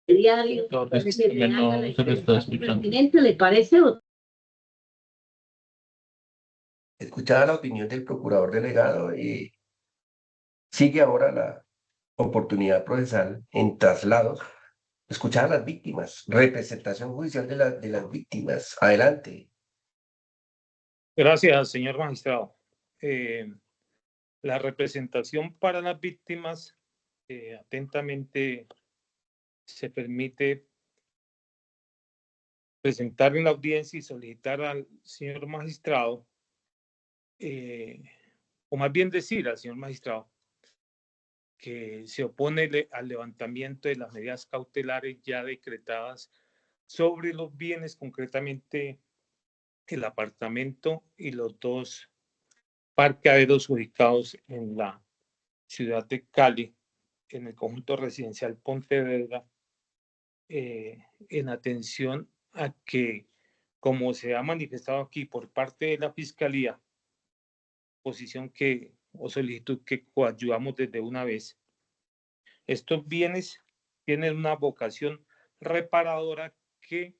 Diario, No se lo está escuchando. pertinente, ¿le parece? Escuchada la opinión del procurador delegado, sigue ahora la oportunidad procesal en traslados, escuchar a las víctimas, representación judicial de las víctimas. Adelante. Gracias, señor magistrado. La representación para las víctimas, atentamente se permite presentar en la audiencia y solicitar al señor magistrado, o más bien decir al señor magistrado, que se opone al levantamiento de las medidas cautelares ya decretadas sobre los bienes, concretamente el apartamento y los 2 parqueaderos ubicados en la ciudad de Cali, en el conjunto residencial Pontevedra, en atención a que, como se ha manifestado aquí por parte de la Fiscalía, posición o solicitud que coadyuvamos desde una vez, estos bienes tienen una vocación reparadora que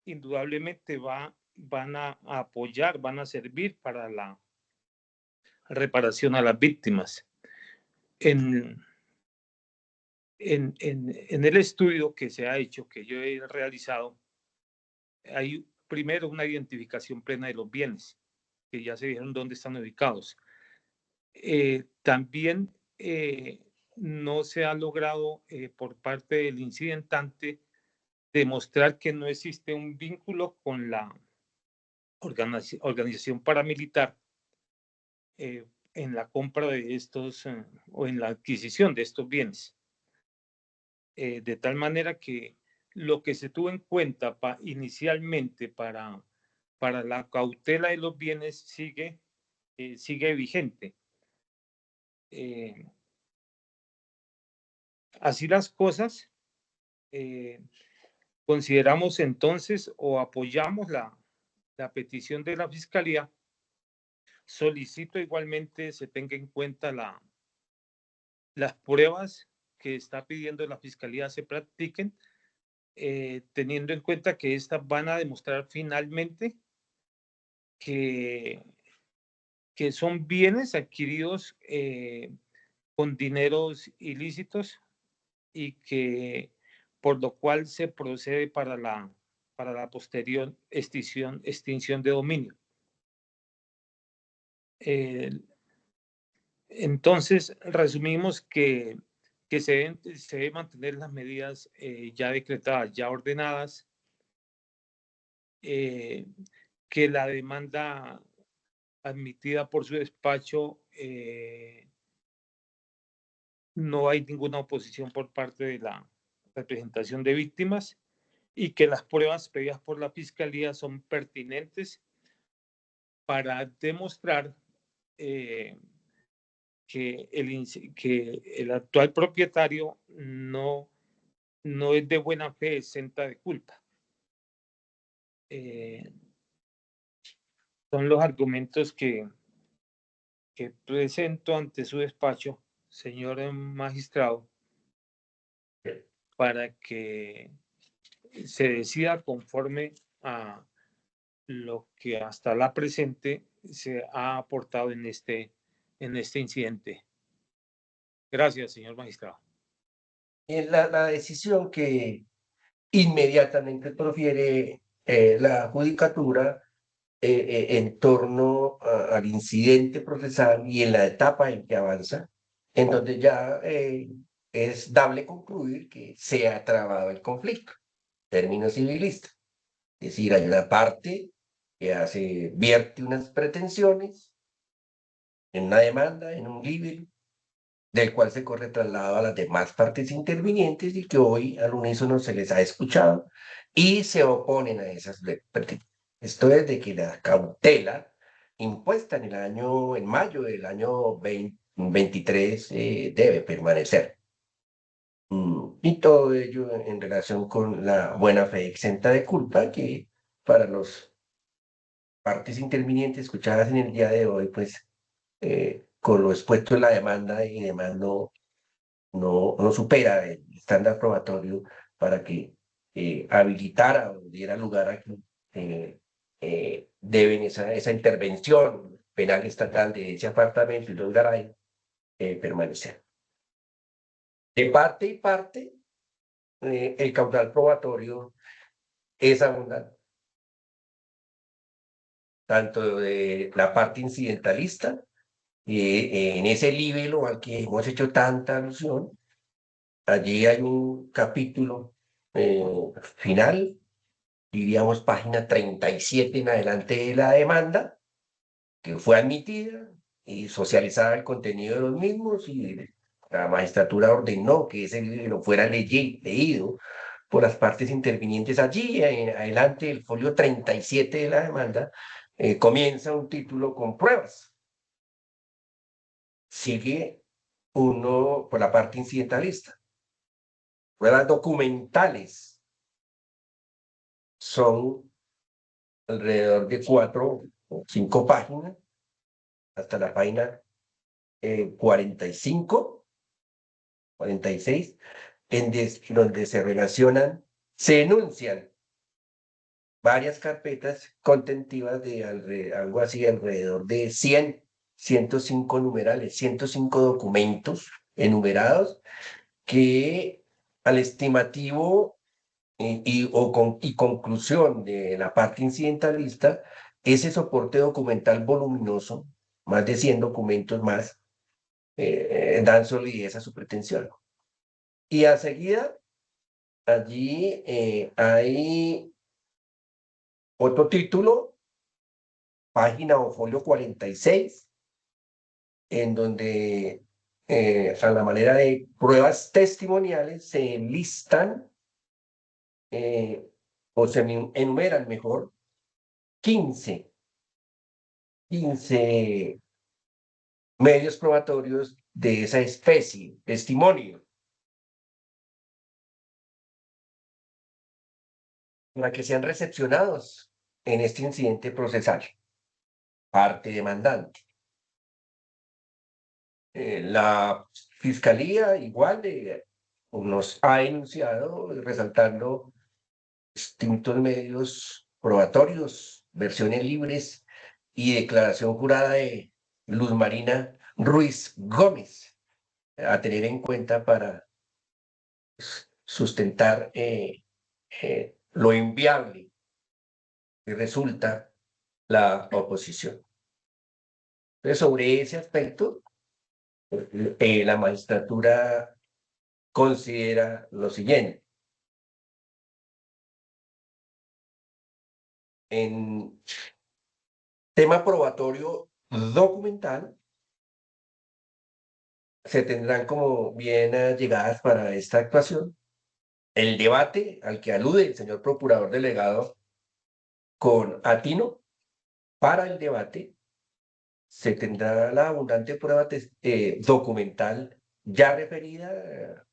indudablemente van a apoyar, van a servir para la reparación a las víctimas. En el estudio que se ha hecho, que yo he realizado, hay primero una identificación plena de los bienes, que ya se dijeron dónde están ubicados. También no se ha logrado por parte del incidentante demostrar que no existe un vínculo con la organización paramilitar en la compra de estos o en la adquisición de estos bienes. De tal manera que lo que se tuvo en cuenta inicialmente para la cautela de los bienes sigue vigente. Así las cosas, consideramos entonces o apoyamos la petición de la Fiscalía. Solicito igualmente se tenga en cuenta las pruebas que está pidiendo la Fiscalía se practiquen, teniendo en cuenta que estas van a demostrar finalmente que son bienes adquiridos con dineros ilícitos y que por lo cual se procede para la posterior extinción de dominio. Entonces, resumimos que se deben mantener las medidas ya decretadas, ya ordenadas, que la demanda admitida por su despacho no hay ninguna oposición por parte de la representación de víctimas y que las pruebas pedidas por la Fiscalía son pertinentes para demostrar que el actual propietario no es de buena fe exenta de culpa. Son los argumentos que presento ante su despacho, señor magistrado, para que se decida conforme a lo que hasta la presente se ha aportado en este incidente. Gracias, señor magistrado. es la decisión que inmediatamente profiere la judicatura en torno al incidente procesal y en la etapa en que avanza, en donde ya es dable concluir que se ha trabado el conflicto, término civilista. Es decir, hay una parte que vierte unas pretensiones en una demanda, en un libelo, del cual se corre traslado a las demás partes intervinientes y que hoy al unísono se les ha escuchado y se oponen a esas pretensiones. Esto es de que la cautela impuesta en mayo del año 2023 debe permanecer. Y todo ello en relación con la buena fe exenta de culpa que para las partes intervinientes escuchadas en el día de hoy, pues con lo expuesto en la demanda y demás no supera el estándar probatorio para que habilitara o diera lugar a que deben esa intervención penal estatal de ese apartamento y los Garay permanecer. De parte y parte, el caudal probatorio es abundante, tanto de la parte incidentalista, en ese libelo al que hemos hecho tanta alusión. Allí hay un capítulo final, diríamos página 37 en adelante de la demanda, que fue admitida y socializada el contenido de los mismos, y la magistratura ordenó que ese libro fuera leído por las partes intervinientes. Allí, adelante, el folio 37 de la demanda, comienza un título con pruebas. Sigue uno por la parte incidentalista. Pruebas documentales son alrededor de 4 o 5 páginas, hasta la página 45, 46, donde se relacionan, se enuncian varias carpetas contentivas de algo así alrededor de 105 numerales, 105 documentos enumerados que al estimativo y conclusión de la parte incidentalista, ese soporte documental voluminoso, más de 100 documentos más, dan solidez a su pretensión. Y a seguida, allí hay otro título, página o folio 46, en donde a la manera de pruebas testimoniales se enlistan o se enumeran mejor 15 medios probatorios de esa especie, testimonio, para que sean recepcionados en este incidente procesal, parte demandante. La Fiscalía igual nos ha enunciado, resaltando distintos medios probatorios, versiones libres y declaración jurada de Luz Marina Ruiz Gómez, a tener en cuenta para sustentar lo inviable que resulta la oposición. Entonces, sobre ese aspecto, la magistratura considera lo siguiente. En tema probatorio documental, se tendrán como bien allegadas para esta actuación el debate al que alude el señor procurador delegado con Atino. Para el debate se tendrá la abundante prueba documental ya referida,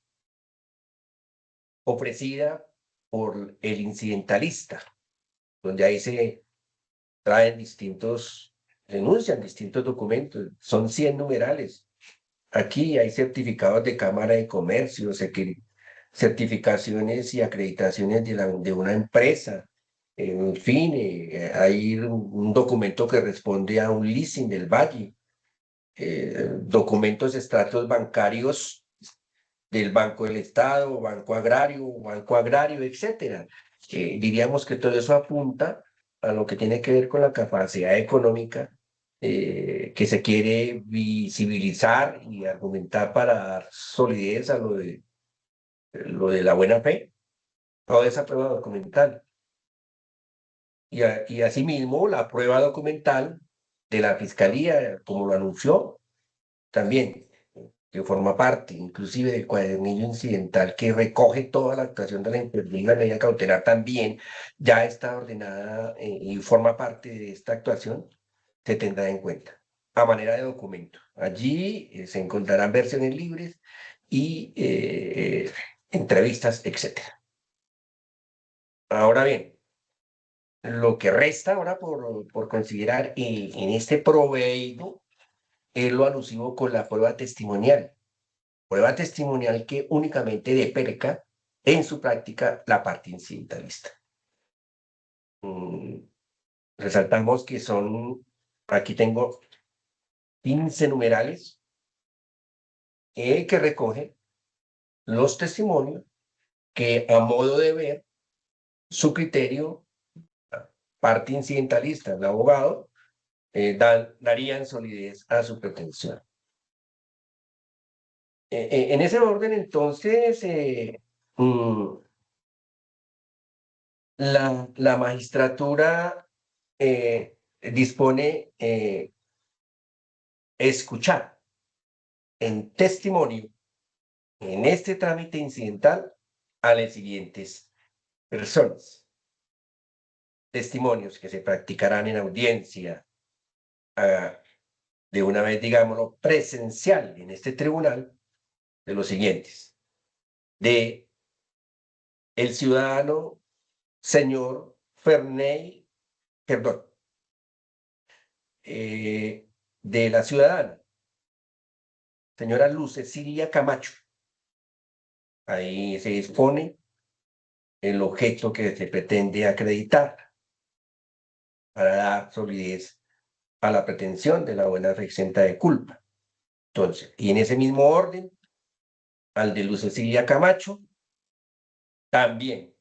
ofrecida por el incidentalista, donde ahí se traen denuncian distintos documentos, son 100 numerales. Aquí hay certificados de Cámara de Comercio, certificaciones y acreditaciones de una empresa. En fin, hay un documento que responde a un leasing del Valle, documentos, extractos bancarios del Banco del Estado, Banco Agrario, etcétera. Diríamos que todo eso apunta a lo que tiene que ver con la capacidad económica que se quiere visibilizar y argumentar para dar solidez a lo de la buena fe, toda esa prueba documental. Y asimismo, la prueba documental de la Fiscalía, como lo anunció, también, que forma parte inclusive del cuadernillo incidental que recoge toda la actuación de la intervenida medida cautelar, también ya está ordenada y forma parte de esta actuación, se tendrá en cuenta a manera de documento. Allí se encontrarán versiones libres y entrevistas, etcétera. Ahora bien, lo que resta ahora por considerar en este proveído es lo alusivo con la prueba testimonial que únicamente deperca en su práctica la parte incidentalista. Resaltamos que aquí tengo 15 numerales que recogen los testimonios que a modo de ver su criterio, parte incidentalista, el abogado, darían solidez a su pretensión. En ese orden, entonces, la magistratura dispone escuchar en testimonio en este trámite incidental a las siguientes personas. Testimonios que se practicarán en audiencia de una vez, digámoslo, presencial en este tribunal, de los siguientes: de el ciudadano señor Ferney, perdón, de la ciudadana señora Luz Cecilia Camacho. Ahí se dispone el objeto que se pretende acreditar para dar solidez a la pretensión de la buena fe exenta de culpa. Entonces, y en ese mismo orden, al de Luz Cecilia Camacho, también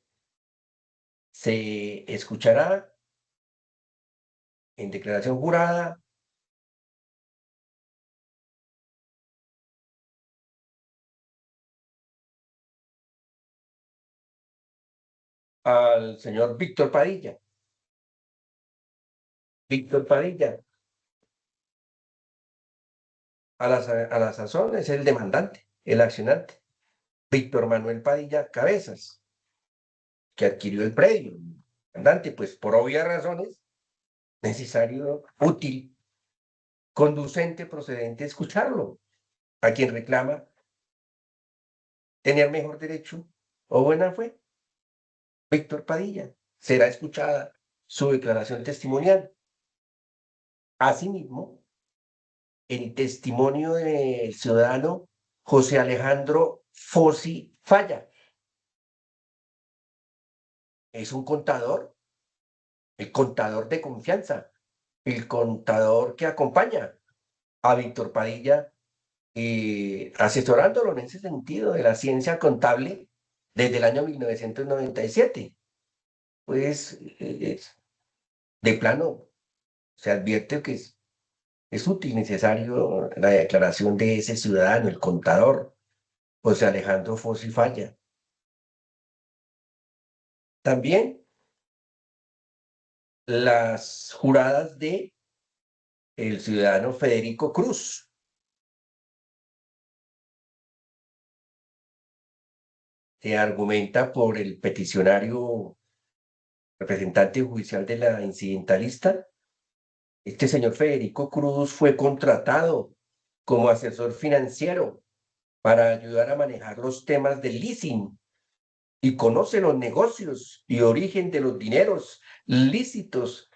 se escuchará en declaración jurada al señor Víctor Padilla. Víctor Padilla, a la sazón, es el demandante, el accionante. Víctor Manuel Padilla Cabezas, que adquirió el predio. Demandante, pues por obvias razones, necesario, útil, conducente, procedente escucharlo. A quien reclama tener mejor derecho o buena fe, Víctor Padilla, será escuchada su declaración testimonial. Asimismo, el testimonio del ciudadano José Alejandro Fossi Falla. Es un contador, el contador de confianza, el contador que acompaña a Víctor Padilla, asesorándolo en ese sentido de la ciencia contable desde el año 1997. Pues de plano se advierte que es útil, necesario la declaración de ese ciudadano, el contador José Alejandro Fossi Falla. También las juradas de el ciudadano Federico Cruz. Se argumenta por el peticionario representante judicial de la incidentalista. Este señor Federico Cruz fue contratado como asesor financiero para ayudar a manejar los temas del leasing y conoce los negocios y origen de los dineros lícitos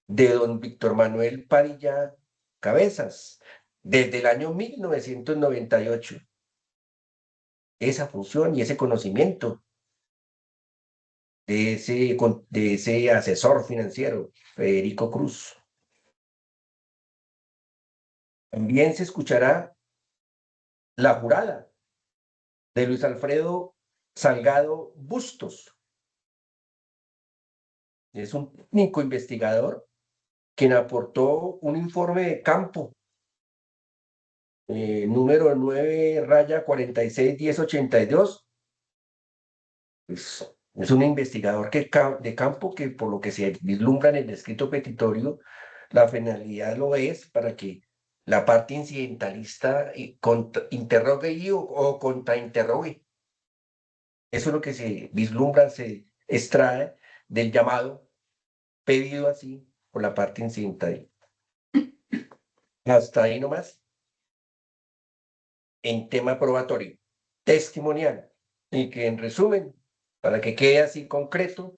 de don Víctor Manuel Padilla Cabezas desde el año 1998. Esa función y ese conocimiento de ese asesor financiero, Federico Cruz. También se escuchará la jurada de Luis Alfredo Salgado Bustos. Es un único investigador quien aportó un informe de campo, número 9-46-1082. Es un investigador de campo que, por lo que se vislumbra en el escrito petitorio, la finalidad lo es para que la parte incidentalista interrogue o contrainterrogue. Eso es lo que se vislumbra, se extrae del llamado pedido así por la parte incidental. Hasta ahí nomás. En tema probatorio, testimonial, y que en resumen, para que quede así concreto,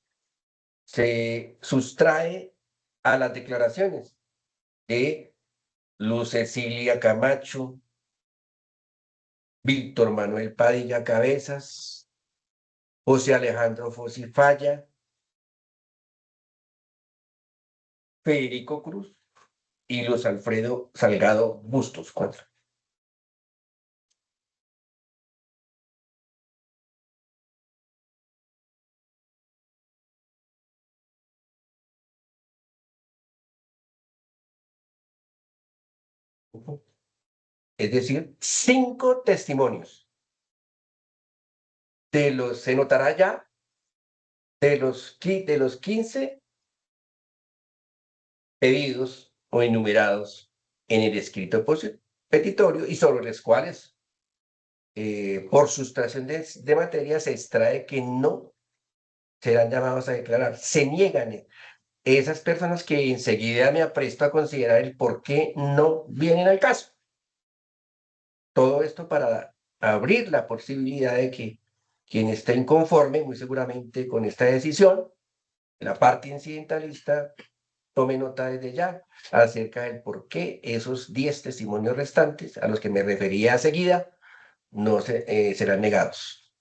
se sustrae a las declaraciones de Luz Cecilia Camacho, Víctor Manuel Padilla Cabezas, José Alejandro Fossi Falla, Federico Cruz y Luis Alfredo Salgado Bustos. 4. Es decir, 5 testimonios. Se notará ya de los 15 pedidos o enumerados en el escrito petitorio y sobre los cuales, por sustracción de materia, se extrae que no serán llamados a declarar. Se niegan esas personas que enseguida me apresto a considerar el por qué no vienen al caso. Todo esto para abrir la posibilidad de que quien esté inconforme, muy seguramente con esta decisión, la parte incidentalista, tome nota desde ya acerca del por qué esos 10 testimonios restantes, a los que me refería seguida, no serán negados.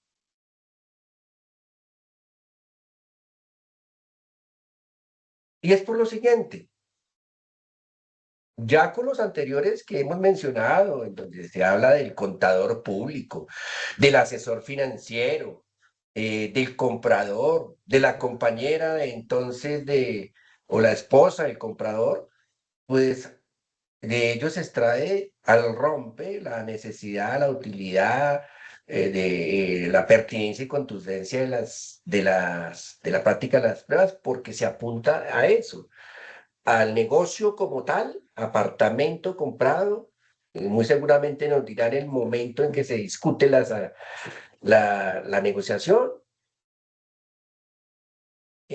Y es por lo siguiente. Ya con los anteriores que hemos mencionado, en donde se habla del contador público, del asesor financiero, del comprador, de la compañera de entonces o la esposa del comprador, pues de ellos se extrae al rompe la necesidad, la utilidad, de la pertinencia y contundencia de la práctica de las pruebas, porque se apunta a eso, al negocio como tal, apartamento comprado. Muy seguramente nos dirán el momento en que se discute la negociación,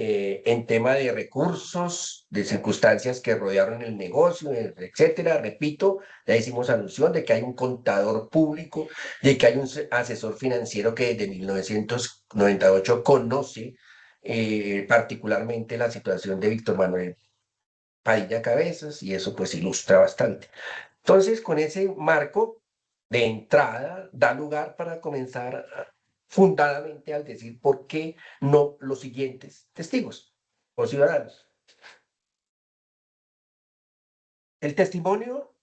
en tema de recursos, de circunstancias que rodearon el negocio, etcétera. Repito, ya hicimos alusión de que hay un contador público, de que hay un asesor financiero que desde 1998 conoce particularmente la situación de Víctor Manuel Padilla Cabezas, y eso pues ilustra bastante. Entonces, con ese marco de entrada, da lugar para comenzar fundadamente al decir por qué no los siguientes testigos o ciudadanos. El testimonio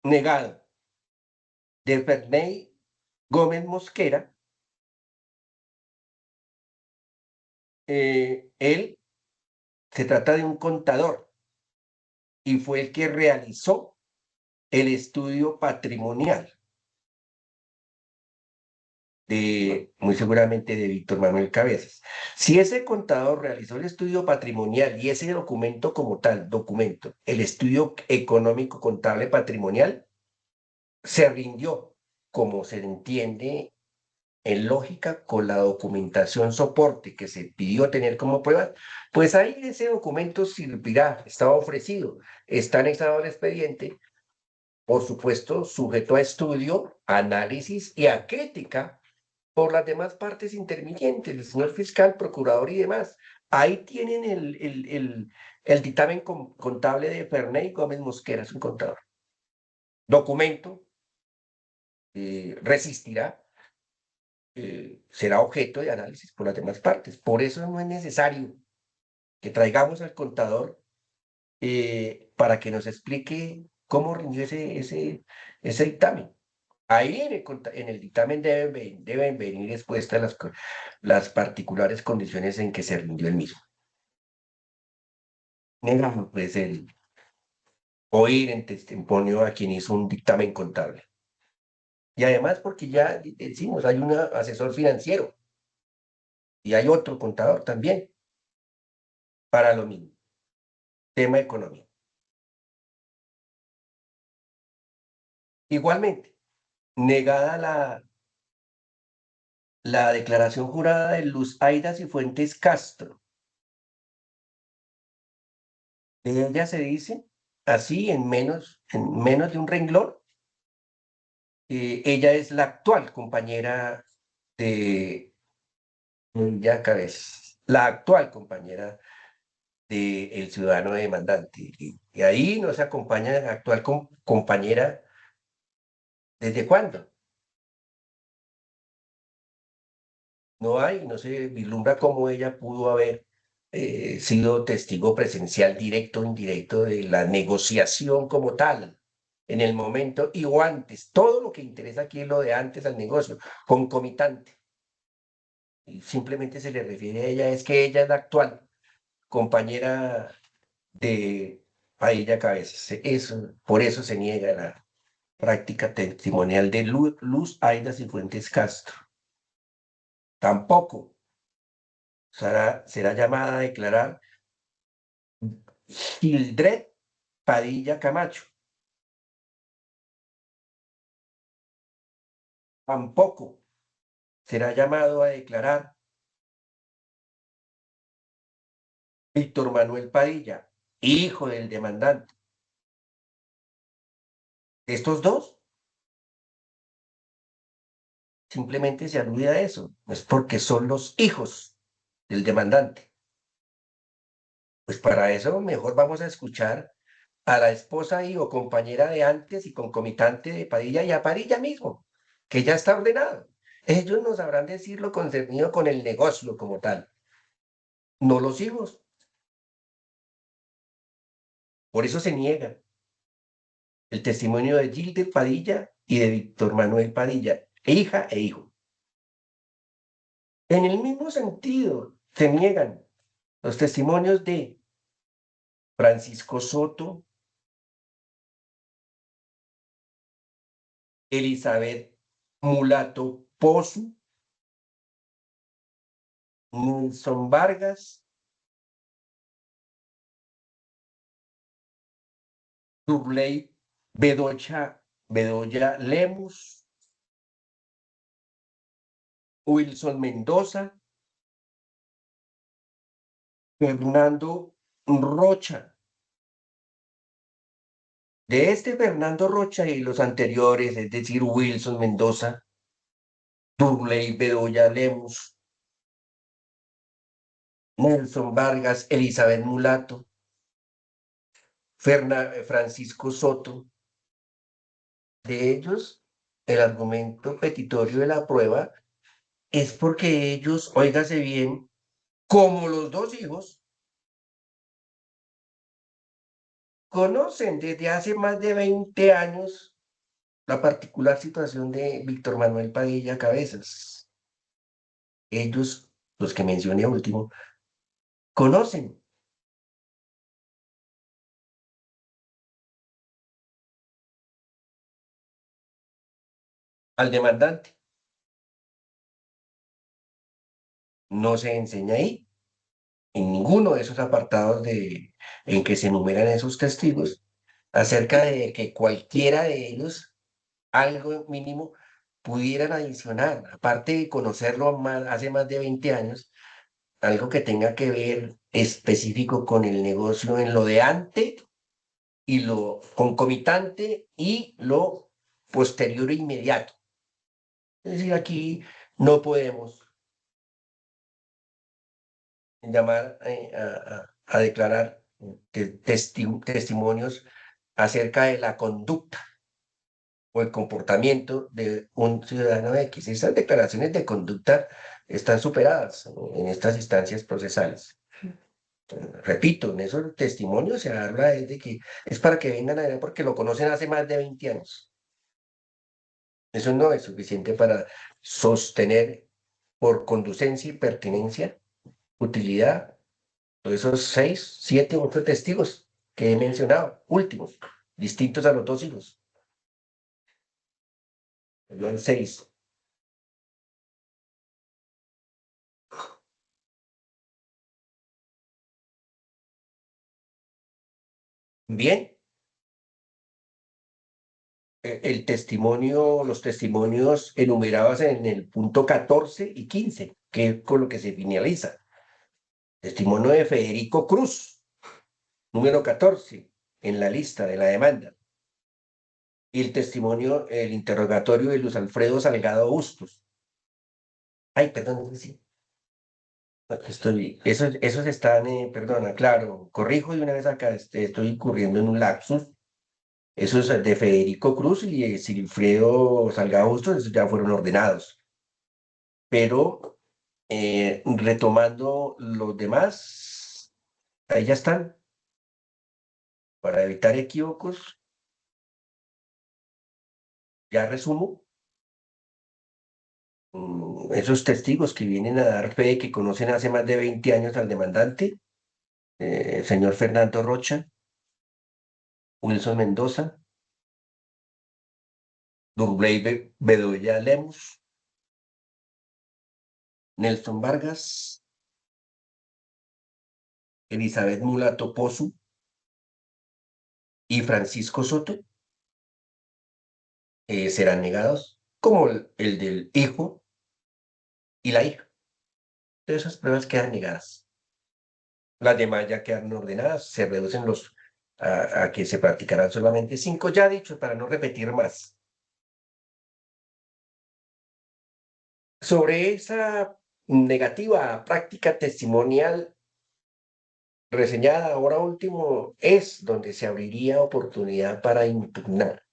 negado de Ferney Gómez Mosquera, él se trata de un contador y fue el que realizó el estudio patrimonial muy seguramente de Víctor Manuel Cabezas. Si ese contador realizó el estudio patrimonial y ese documento como tal, el estudio económico contable patrimonial, se rindió, como se entiende en lógica, con la documentación soporte que se pidió tener como prueba, pues ahí ese documento servirá, está ofrecido, está anexado al expediente, por supuesto, sujeto a estudio, análisis y a crítica por las demás partes intervinientes, el señor fiscal, procurador y demás. Ahí tienen el dictamen contable de Ferney Gómez Mosquera, es un contador. Documento, resistirá, será objeto de análisis por las demás partes. Por eso no es necesario que traigamos al contador para que nos explique cómo rindió ese dictamen. Ahí en el dictamen deben venir expuestas las particulares condiciones en que se rindió el mismo. Negamos, pues, el oír en testimonio a quien hizo un dictamen contable. Y además porque ya decimos, hay un asesor financiero y hay otro contador también para lo mismo, tema económico. Igualmente, negada la declaración jurada de Luz Aida Cifuentes Castro. De ella se dice, así en menos de un renglón, ella es la actual compañera de ya Cabezas, la actual compañera del ciudadano demandante. Y ahí nos acompaña la actual compañera, ¿desde cuándo? No hay, no se vislumbra cómo ella pudo haber sido testigo presencial directo o indirecto de la negociación como tal, en el momento y o antes. Todo lo que interesa aquí es lo de antes al negocio, concomitante. Y simplemente se le refiere a ella, es que ella es la actual compañera de Padilla Cabezas. Eso, por eso se niega la práctica testimonial de Luz Aida Cifuentes Castro. Tampoco será llamada a declarar Hildred Padilla Camacho. Tampoco será llamado a declarar Víctor Manuel Padilla, hijo del demandante. Estos dos simplemente se alude a eso, es porque son los hijos del demandante. Pues para eso mejor vamos a escuchar a la esposa y o compañera de antes y concomitante de Padilla y a Padilla mismo, que ya está ordenado. Ellos nos sabrán decir lo concernido con el negocio como tal, no los hijos. Por eso se niega el testimonio de Gilder Padilla y de Víctor Manuel Padilla, hija e hijo. En el mismo sentido, se niegan los testimonios de Francisco Soto, Elizabeth Mulato Pozo, Nelson Vargas, Durley Bedoya Lemus, Wilson Mendoza, Fernando Rocha. De este Fernando Rocha y los anteriores, es decir, Wilson Mendoza, Durley Bedoya Lemus, Nelson Vargas, Elizabeth Mulato, Francisco Soto. De ellos, el argumento petitorio de la prueba es porque ellos, óigase bien, como los dos hijos, conocen desde hace más de 20 años la particular situación de Víctor Manuel Padilla Cabezas. Ellos, los que mencioné último, conocen al demandante. No se enseña ahí, en ninguno de esos apartados en que se enumeran esos testigos, acerca de que cualquiera de ellos, algo mínimo, pudieran adicionar, aparte de conocerlo hace más de 20 años, algo que tenga que ver específico con el negocio en lo de antes y lo concomitante y lo posterior e inmediato. Es decir, aquí no podemos llamar a declarar testimonios acerca de la conducta o el comportamiento de un ciudadano X. Esas declaraciones de conducta están superadas en estas instancias procesales. Repito, en esos testimonios se habla de que es para que vengan a ver porque lo conocen hace más de 20 años. Eso no es suficiente para sostener por conducencia y pertinencia, utilidad, todos esos 6, 7, 8 testigos que he mencionado, últimos, distintos a los 2 hijos. Son 6. Bien. El testimonio, los testimonios enumerados en el punto 14 y 15, que es con lo que se finaliza. Testimonio de Federico Cruz, número 14, en la lista de la demanda. Y el testimonio, el interrogatorio de Luis Alfredo Salgado Bustos. Ay, perdón, sí. Esos están, perdona, claro, corrijo de una vez acá, estoy incurriendo en un lapsus. Esos de Federico Cruz y de Silfredo Salgado Bustos, esos ya fueron ordenados. Pero retomando los demás, ahí ya están. Para evitar equívocos, ya resumo. Esos testigos que vienen a dar fe, que conocen hace más de 20 años al demandante, señor Fernando Rocha, Wilson Mendoza, Durley Bedoya Lemus, Nelson Vargas, Elizabeth Mulato Pozo y Francisco Soto, serán negados, como el del hijo y la hija. Todas esas pruebas quedan negadas. Las demás ya quedan ordenadas, se reducen a que se practicarán solamente 5, ya dicho, para no repetir más. Sobre esa negativa práctica testimonial reseñada ahora último, es donde se abriría oportunidad para impugnar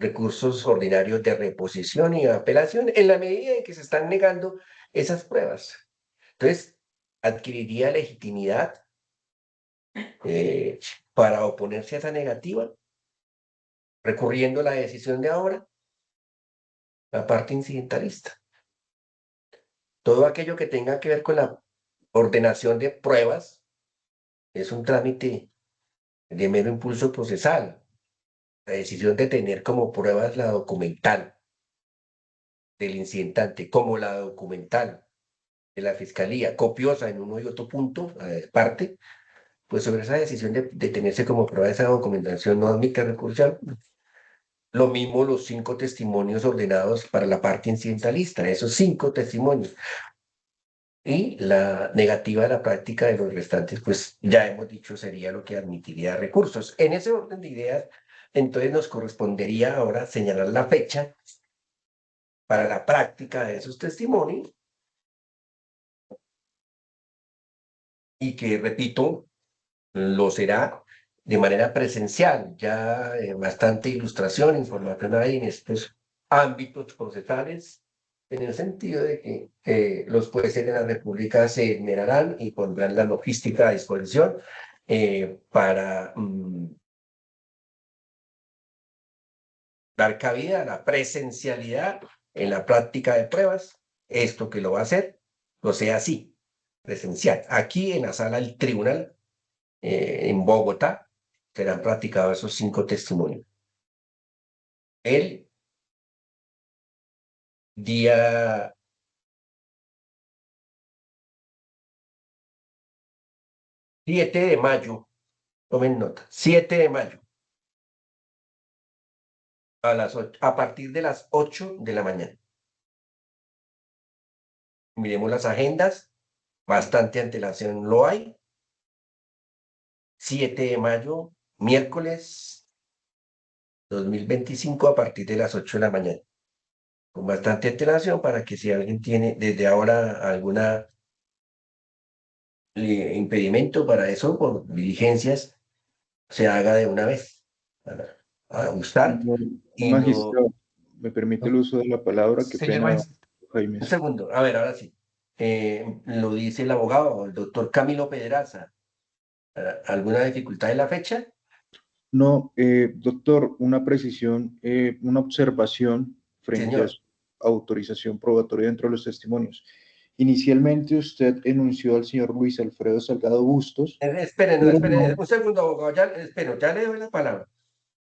recursos ordinarios de reposición y apelación en la medida en que se están negando esas pruebas. Entonces, adquiriría legitimidad para oponerse a esa negativa, recurriendo a la decisión de ahora, la parte incidentalista. Todo aquello que tenga que ver con la ordenación de pruebas es un trámite de mero impulso procesal. La decisión de tener como pruebas la documental del incidentante, como la documental de la fiscalía, copiosa en uno y otro punto, parte, pues sobre esa decisión de tenerse como prueba esa documentación no admite recurso. Lo mismo los 5 testimonios ordenados para la parte incidentalista, esos 5 testimonios. Y la negativa de la práctica de los restantes, pues ya hemos dicho, sería lo que admitiría recursos. En ese orden de ideas, entonces nos correspondería ahora señalar la fecha para la práctica de esos testimonios y que, repito, lo será de manera presencial. Ya bastante ilustración, información hay en estos ámbitos procesales, en el sentido de que los jueces de la República se esmerarán y pondrán la logística a disposición para dar cabida a la presencialidad en la práctica de pruebas. Esto que lo va a hacer, lo sea así, presencial. Aquí en la sala del tribunal, en Bogotá, serán practicados esos 5 testimonios. El día 7 de mayo, tomen nota, 7 de mayo, a partir de las 8 de la mañana. Miremos las agendas, bastante antelación lo hay. 7 de mayo, miércoles 2025, a partir de las 8 de la mañana. Con bastante antelación para que si alguien tiene desde ahora alguna impedimento para eso, por diligencias, se haga de una vez para ajustar. Y Magistrado, me permite el uso de la palabra, qué Señor pena, magistrado. Jaime. Un segundo, a ver, ahora sí. Lo dice el abogado, el doctor Camilo Pedraza. ¿Alguna dificultad en la fecha? No, doctor, una precisión, una observación frente a Señor. su autorización probatoria dentro de los testimonios. Inicialmente usted enunció al señor Luis Alfredo Salgado Bustos. Espere, no, pero espere, un segundo, abogado, ya, espero, ya le doy la palabra.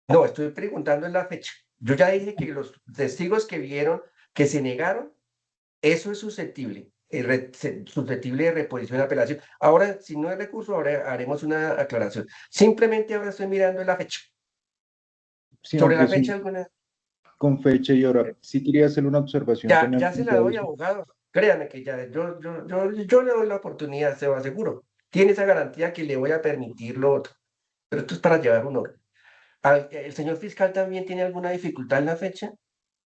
No, estoy preguntando en la fecha. Yo ya dije que los testigos que vieron, que se negaron, eso es susceptible, susceptible de reposición y apelación. Ahora, si no hay recurso, ahora haremos una aclaración. Simplemente ahora estoy mirando en la fecha. sí, Sobre la aunque sí, fecha alguna, con fecha y hora. Sí quería hacerle una observación. ya, tenía ya se la apuntado doy, eso. abogado. Créame que ya, yo le doy la oportunidad, se lo aseguro. Tiene esa garantía que le voy a permitir lo otro. Pero esto es para llevar un orden. ¿El señor fiscal también tiene alguna dificultad en la fecha?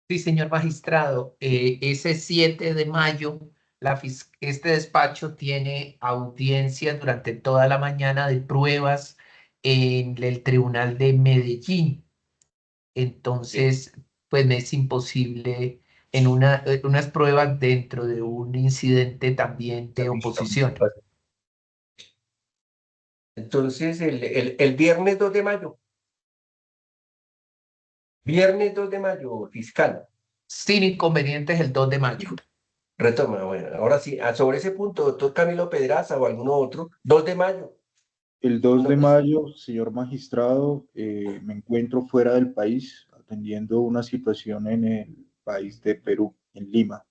Sí, señor magistrado, ese 7 de mayo, este despacho tiene audiencia durante toda la mañana de pruebas en el Tribunal de Medellín. Entonces, pues me es imposible en unas pruebas dentro de un incidente también de oposición. Entonces, el viernes 2 de mayo. Viernes 2 de mayo, fiscal. Sin inconvenientes el 2 de mayo. Retoma, bueno, ahora sí, sobre ese punto, doctor Camilo Pedraza o alguno otro, 2 de mayo. El 2 No, de pues, mayo, señor magistrado, me encuentro fuera del país atendiendo una situación en el país de Perú, en Lima.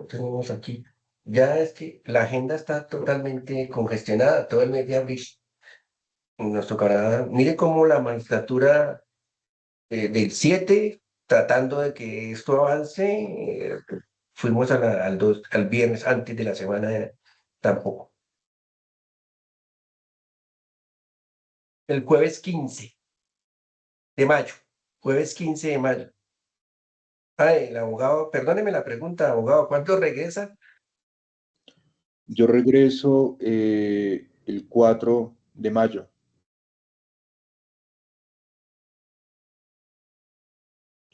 tenemos aquí. Ya es que la agenda está totalmente congestionada todo el mes de abril. Nos tocará, mire cómo la magistratura del 7, tratando de que esto avance, fuimos al viernes antes de la semana tampoco. El jueves 15 de mayo, jueves 15 de mayo. Ay, el abogado, perdóneme la pregunta, abogado, ¿cuándo regresa? Yo regreso el 4 de mayo.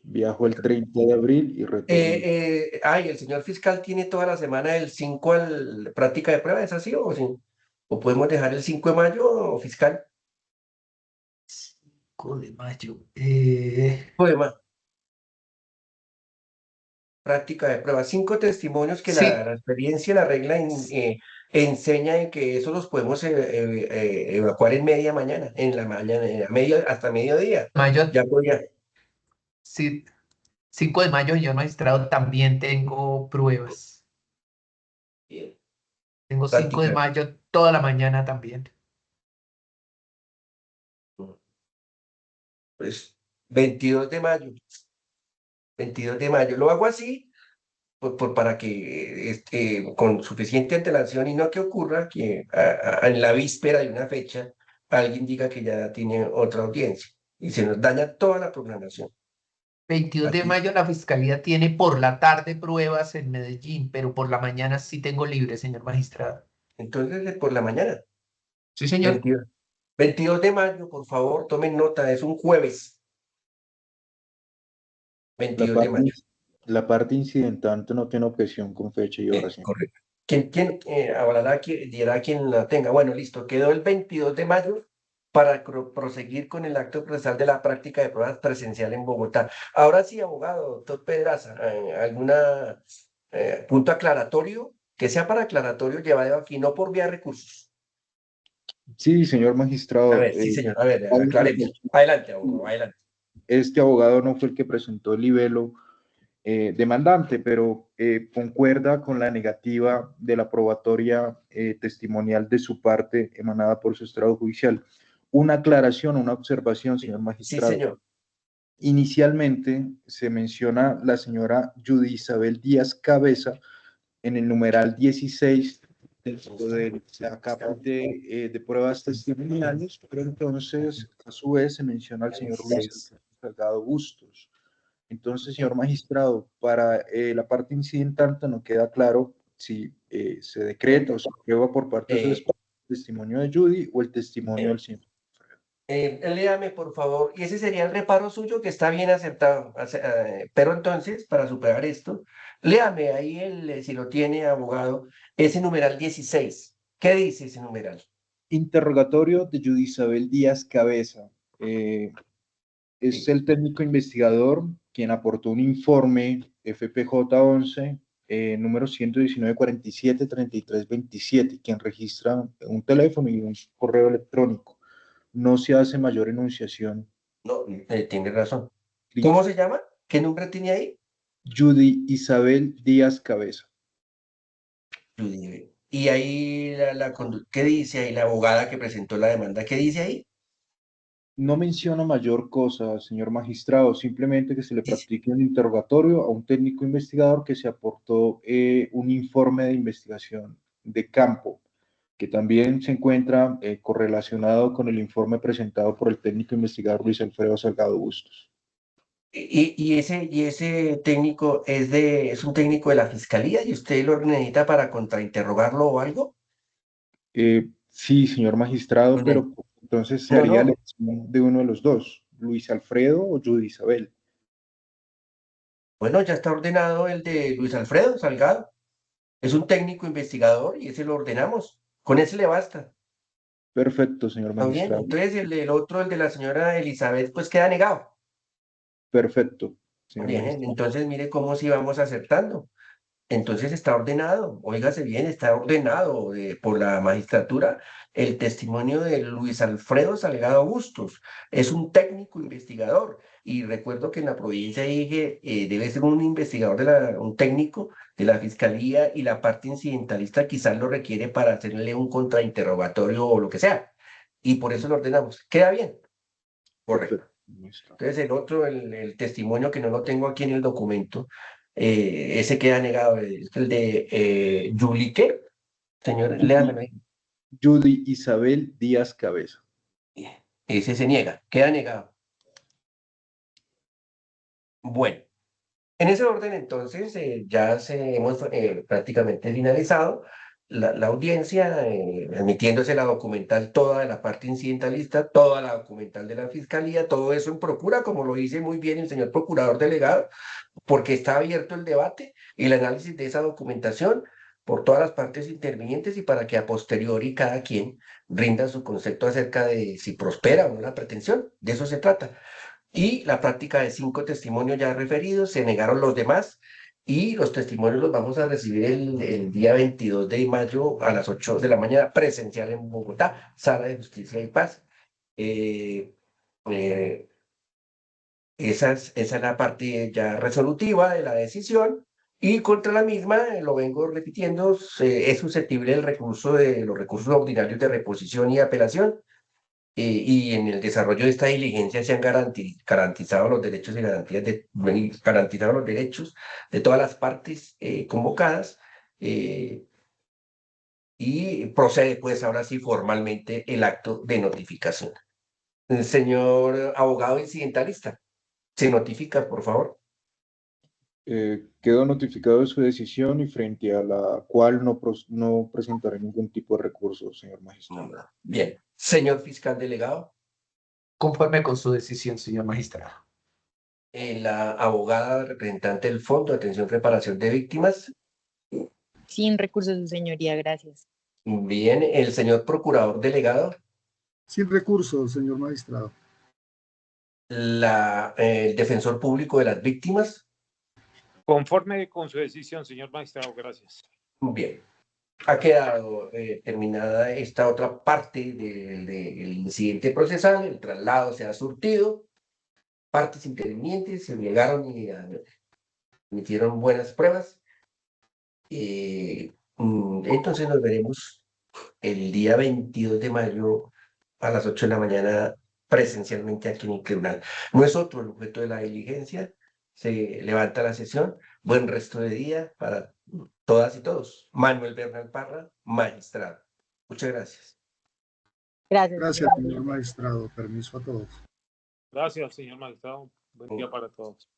Viajo el 30 de abril y retorno. El señor fiscal tiene toda la semana del 5 al práctica de prueba, ¿es así o sí? ¿O podemos dejar el 5 de mayo, fiscal? 5 de mayo. Poema. Práctica de prueba. 5 testimonios que Sí, la experiencia, la regla enseña en que eso los podemos evacuar en media mañana, en la mañana, hasta mediodía. mayo, Ya podía. sí, 5 de mayo, señor magistrado, también tengo pruebas. Bien. Tengo 5 de Práctica. mayo toda la mañana también. Pues 22 de mayo. 22 de mayo. Lo hago así para que con suficiente antelación y no que ocurra que en la víspera de una fecha alguien diga que ya tiene otra audiencia y se nos daña toda la programación. 22 de Aquí. mayo la fiscalía tiene por la tarde pruebas en Medellín, pero por la mañana sí tengo libre, señor magistrado. Entonces, por la mañana, Sí, señor. 22 de mayo, por favor, tomen nota, es un jueves. La 22 de parte, mayo. la parte incidentante no tiene objeción con fecha y hora, señor. Correcto. ¿Quién hablará, dirá quien la tenga? Bueno, listo, quedó el 22 de mayo para proseguir con el acto procesal de la práctica de pruebas presencial en Bogotá. Ahora sí, abogado, doctor Pedraza, ¿alguna punto aclaratorio? Que sea para aclaratorio llevado aquí, no por vía de recursos. Sí, señor A magistrado. ver, sí, señor, a ver, aclaremos. Adelante, abogado, adelante. Este abogado no fue el que presentó el libelo demandante, pero concuerda con la negativa de la probatoria testimonial de su parte emanada por su estrado judicial. Una aclaración, una observación, señor Sí, magistrado. señor. Inicialmente se menciona la señora Judy Isabel Díaz Cabeza en el numeral 16 de la capa de pruebas testimoniales, pero entonces a su vez se menciona al señor Luis Salgado Bustos. Entonces, señor magistrado, para la parte incidentante no queda claro si se decreta o se prueba por parte de su Eh, el testimonio de Judy o el testimonio del señor. Léame, por favor, y ese sería el reparo suyo que está bien acertado. Pero entonces, para superar esto, léame ahí, si lo tiene, abogado, ese numeral 16. ¿Qué dice ese numeral? Interrogatorio de Judisabel Díaz Cabeza. Es el técnico investigador quien aportó un informe FPJ 11, número 119-47-33-27, quien registra un teléfono y un correo electrónico. No se hace mayor enunciación. No, tiene razón. ¿Cómo se llama? ¿Qué nombre tiene ahí? Judy Isabel Díaz Cabeza. Judy. Y ahí, ¿qué dice ahí la abogada que presentó la demanda? ¿Qué dice ahí? No menciona mayor cosa, señor magistrado, simplemente que se le Dice- practique un interrogatorio a un técnico investigador que se aportó un informe de investigación de campo, que también se encuentra correlacionado con el informe presentado por el técnico investigador Luis Alfredo Salgado Bustos. Y ese técnico es un técnico de la fiscalía y usted lo necesita para contrainterrogarlo o algo. Sí, señor magistrado, Muy bien. pero entonces se No, haría no. elección de uno de los dos, Luis Alfredo o Judy Isabel. Bueno, ya está ordenado el de Luis Alfredo Salgado. Es un técnico investigador y ese lo ordenamos. Con ese le basta. Perfecto, señor ¿Está bien? magistrado. Entonces el otro, el de la señora Elizabeth, pues queda negado. Perfecto, señor Bien, magistrado. entonces mire cómo si vamos acertando. Entonces está ordenado, óigase bien, está ordenado por la magistratura el testimonio de Luis Alfredo Salgado Bustos. Es un técnico investigador y recuerdo que en la provincia dije, debe ser un investigador, un técnico de la fiscalía y la parte incidentalista quizás lo requiere para hacerle un contrainterrogatorio o lo que sea. Y por eso lo ordenamos. ¿Queda bien? Correcto. Perfecto, magistrado. Entonces el otro, el testimonio que no lo tengo aquí en el documento, ese queda negado, es el de Yulique. Señor, léamelo ahí. Judy Isabel Díaz Cabeza. Ese se niega, queda negado. Bueno, en ese orden entonces hemos prácticamente finalizado la audiencia, emitiéndose la documental toda de la parte incidentalista, toda la documental de la fiscalía, todo eso en procura, como lo dice muy bien el señor procurador delegado, porque está abierto el debate y el análisis de esa documentación por todas las partes intervinientes y para que a posteriori cada quien rinda su concepto acerca de si prospera o no la pretensión. De eso se trata. Y la práctica de 5 testimonios ya referidos, se negaron los demás y los testimonios los vamos a recibir el día 22 de mayo a las 8 de la mañana presencial en Bogotá, Sala de Justicia y Paz. Eh, eh, esa es la parte ya resolutiva de la decisión y contra la misma, lo vengo repitiendo, es susceptible el recurso de los recursos ordinarios de reposición y apelación y en el desarrollo de esta diligencia se han garantizado los derechos y garantizados los derechos de todas las partes convocadas y procede pues ahora sí formalmente el acto de notificación. Señor abogado incidentalista, se notifica, por favor. Quedó notificado de su decisión y frente a la cual no presentaré ningún tipo de recurso, señor magistrado. Bien. Señor fiscal delegado, Conforme con su decisión, señor magistrado. la abogada representante del Fondo de Atención y Reparación de Víctimas. Sin recursos, su señoría, gracias. Bien. El señor procurador delegado. Sin recursos, señor magistrado. El defensor público de las víctimas. Conforme con su decisión, señor magistrado, gracias. Bien. Ha quedado terminada esta otra parte del incidente procesal, el traslado se ha surtido, partes intervinientes se llegaron y emitieron buenas pruebas. Entonces nos veremos el día 22 de mayo a las 8 de la mañana presencialmente aquí en el tribunal. No es otro el objeto de la diligencia. Se levanta la sesión. Buen resto de día para todas y todos. Manuel Bernal Parra, magistrado. Muchas gracias. Gracias. Gracias, señor magistrado. Permiso a todos. Gracias, señor magistrado. Buen día para todos.